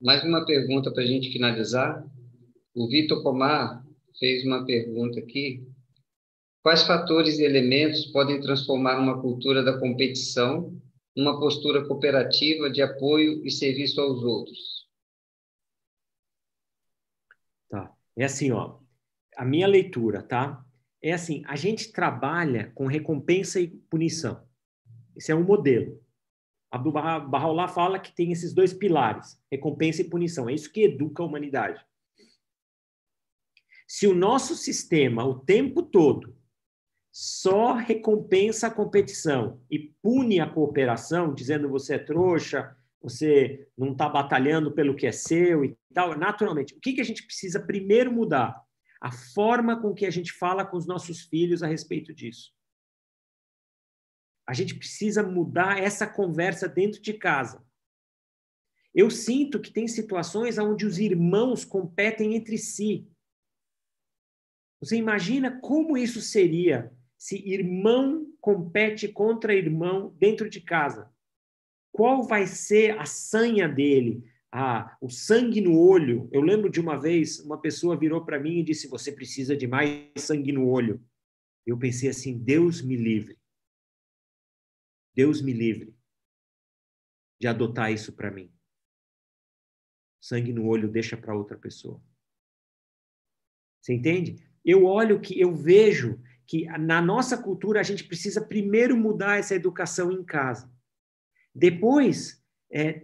Speaker 1: Mais uma pergunta para a gente finalizar. O Vitor Pomar fez uma pergunta aqui. Quais fatores e elementos podem transformar uma cultura da competição numa postura cooperativa de apoio e serviço aos outros?
Speaker 5: Tá. É assim, ó. A minha leitura, tá? É assim, a gente trabalha com recompensa e punição. Esse é um modelo. Abdu'l-Bahá fala que tem esses 2 pilares, recompensa e punição. É isso que educa a humanidade. Se o nosso sistema, o tempo todo, só recompensa a competição e pune a cooperação, dizendo você é trouxa, você não está batalhando pelo que é seu e tal, naturalmente, o que a gente precisa primeiro mudar? A forma com que a gente fala com os nossos filhos a respeito disso. A gente precisa mudar essa conversa dentro de casa. Eu sinto que tem situações onde os irmãos competem entre si. Você imagina como isso seria se irmão compete contra irmão dentro de casa? Qual vai ser a sanha dele? O sangue no olho. Eu lembro de uma vez, uma pessoa virou para mim e disse, você precisa de mais sangue no olho. Eu pensei assim, Deus me livre. Deus me livre de adotar isso para mim. Sangue no olho deixa para outra pessoa. Você entende? Eu vejo que na nossa cultura a gente precisa primeiro mudar essa educação em casa. Depois,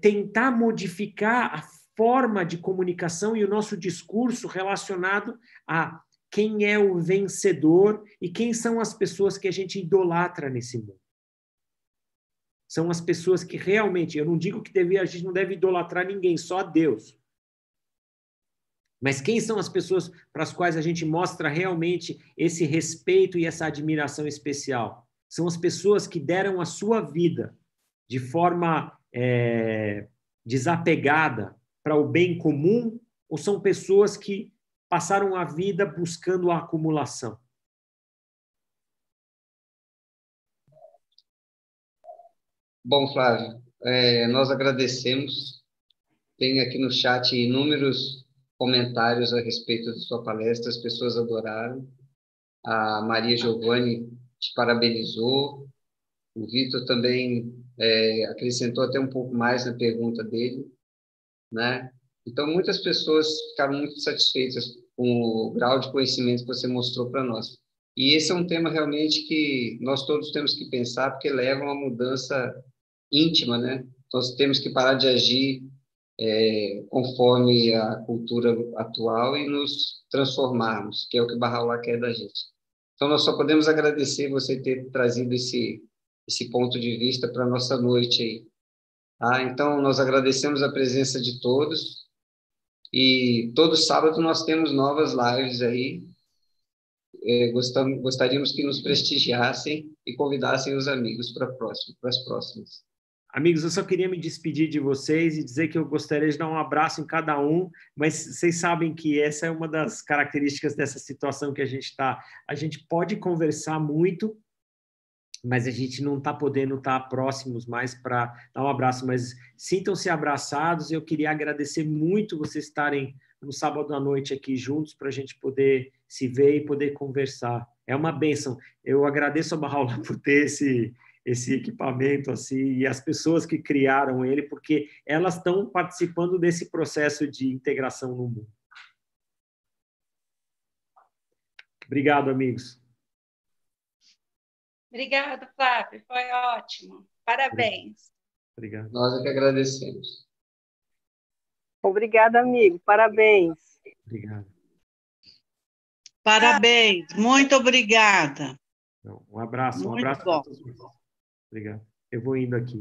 Speaker 5: tentar modificar a forma de comunicação e o nosso discurso relacionado a quem é o vencedor e quem são as pessoas que a gente idolatra nesse mundo. São as pessoas que realmente, eu não digo que a gente não deve idolatrar ninguém, só a Deus. Mas quem são as pessoas para as quais a gente mostra realmente esse respeito e essa admiração especial? São as pessoas que deram a sua vida de forma desapegada para o bem comum, ou são pessoas que passaram a vida buscando a acumulação?
Speaker 1: Bom, Flávio, nós agradecemos. Tem aqui no chat inúmeros comentários a respeito da sua palestra, as pessoas adoraram. A Maria Giovanni te parabenizou. O Vitor também acrescentou até um pouco mais na pergunta dele, né? Então, muitas pessoas ficaram muito satisfeitas com o grau de conhecimento que você mostrou para nós. E esse é um tema realmente que nós todos temos que pensar, porque leva a uma mudança íntima, né? Nós temos que parar de agir conforme a cultura atual e nos transformarmos, que é o que Baha'u'lláh quer da gente. Então, nós só podemos agradecer você ter trazido esse ponto de vista para a nossa noite aí. Tá? Então, nós agradecemos a presença de todos e todo sábado nós temos novas lives aí gostaríamos que nos prestigiassem e convidassem os amigos para as próximas.
Speaker 5: Amigos, eu só queria me despedir de vocês e dizer que eu gostaria de dar um abraço em cada um, mas vocês sabem que essa é uma das características dessa situação que a gente está. A gente pode conversar muito, mas a gente não está podendo estar próximos mais para dar um abraço, mas sintam-se abraçados. Eu queria agradecer muito vocês estarem no sábado à noite aqui juntos para a gente poder se ver e poder conversar. É uma bênção. Eu agradeço a Baha'u'lláh por ter esse equipamento assim, e as pessoas que criaram ele, porque elas estão participando desse processo de integração no mundo. Obrigado, amigos.
Speaker 12: Obrigado, Flávio. Foi ótimo. Parabéns.
Speaker 5: Obrigado.
Speaker 1: Nós é que agradecemos.
Speaker 10: Obrigada, amigo. Parabéns.
Speaker 5: Obrigado.
Speaker 10: Parabéns. Muito obrigada.
Speaker 5: Um abraço. Um
Speaker 10: Muito
Speaker 5: abraço
Speaker 10: bom.
Speaker 5: para todos. Obrigado. Eu vou indo aqui.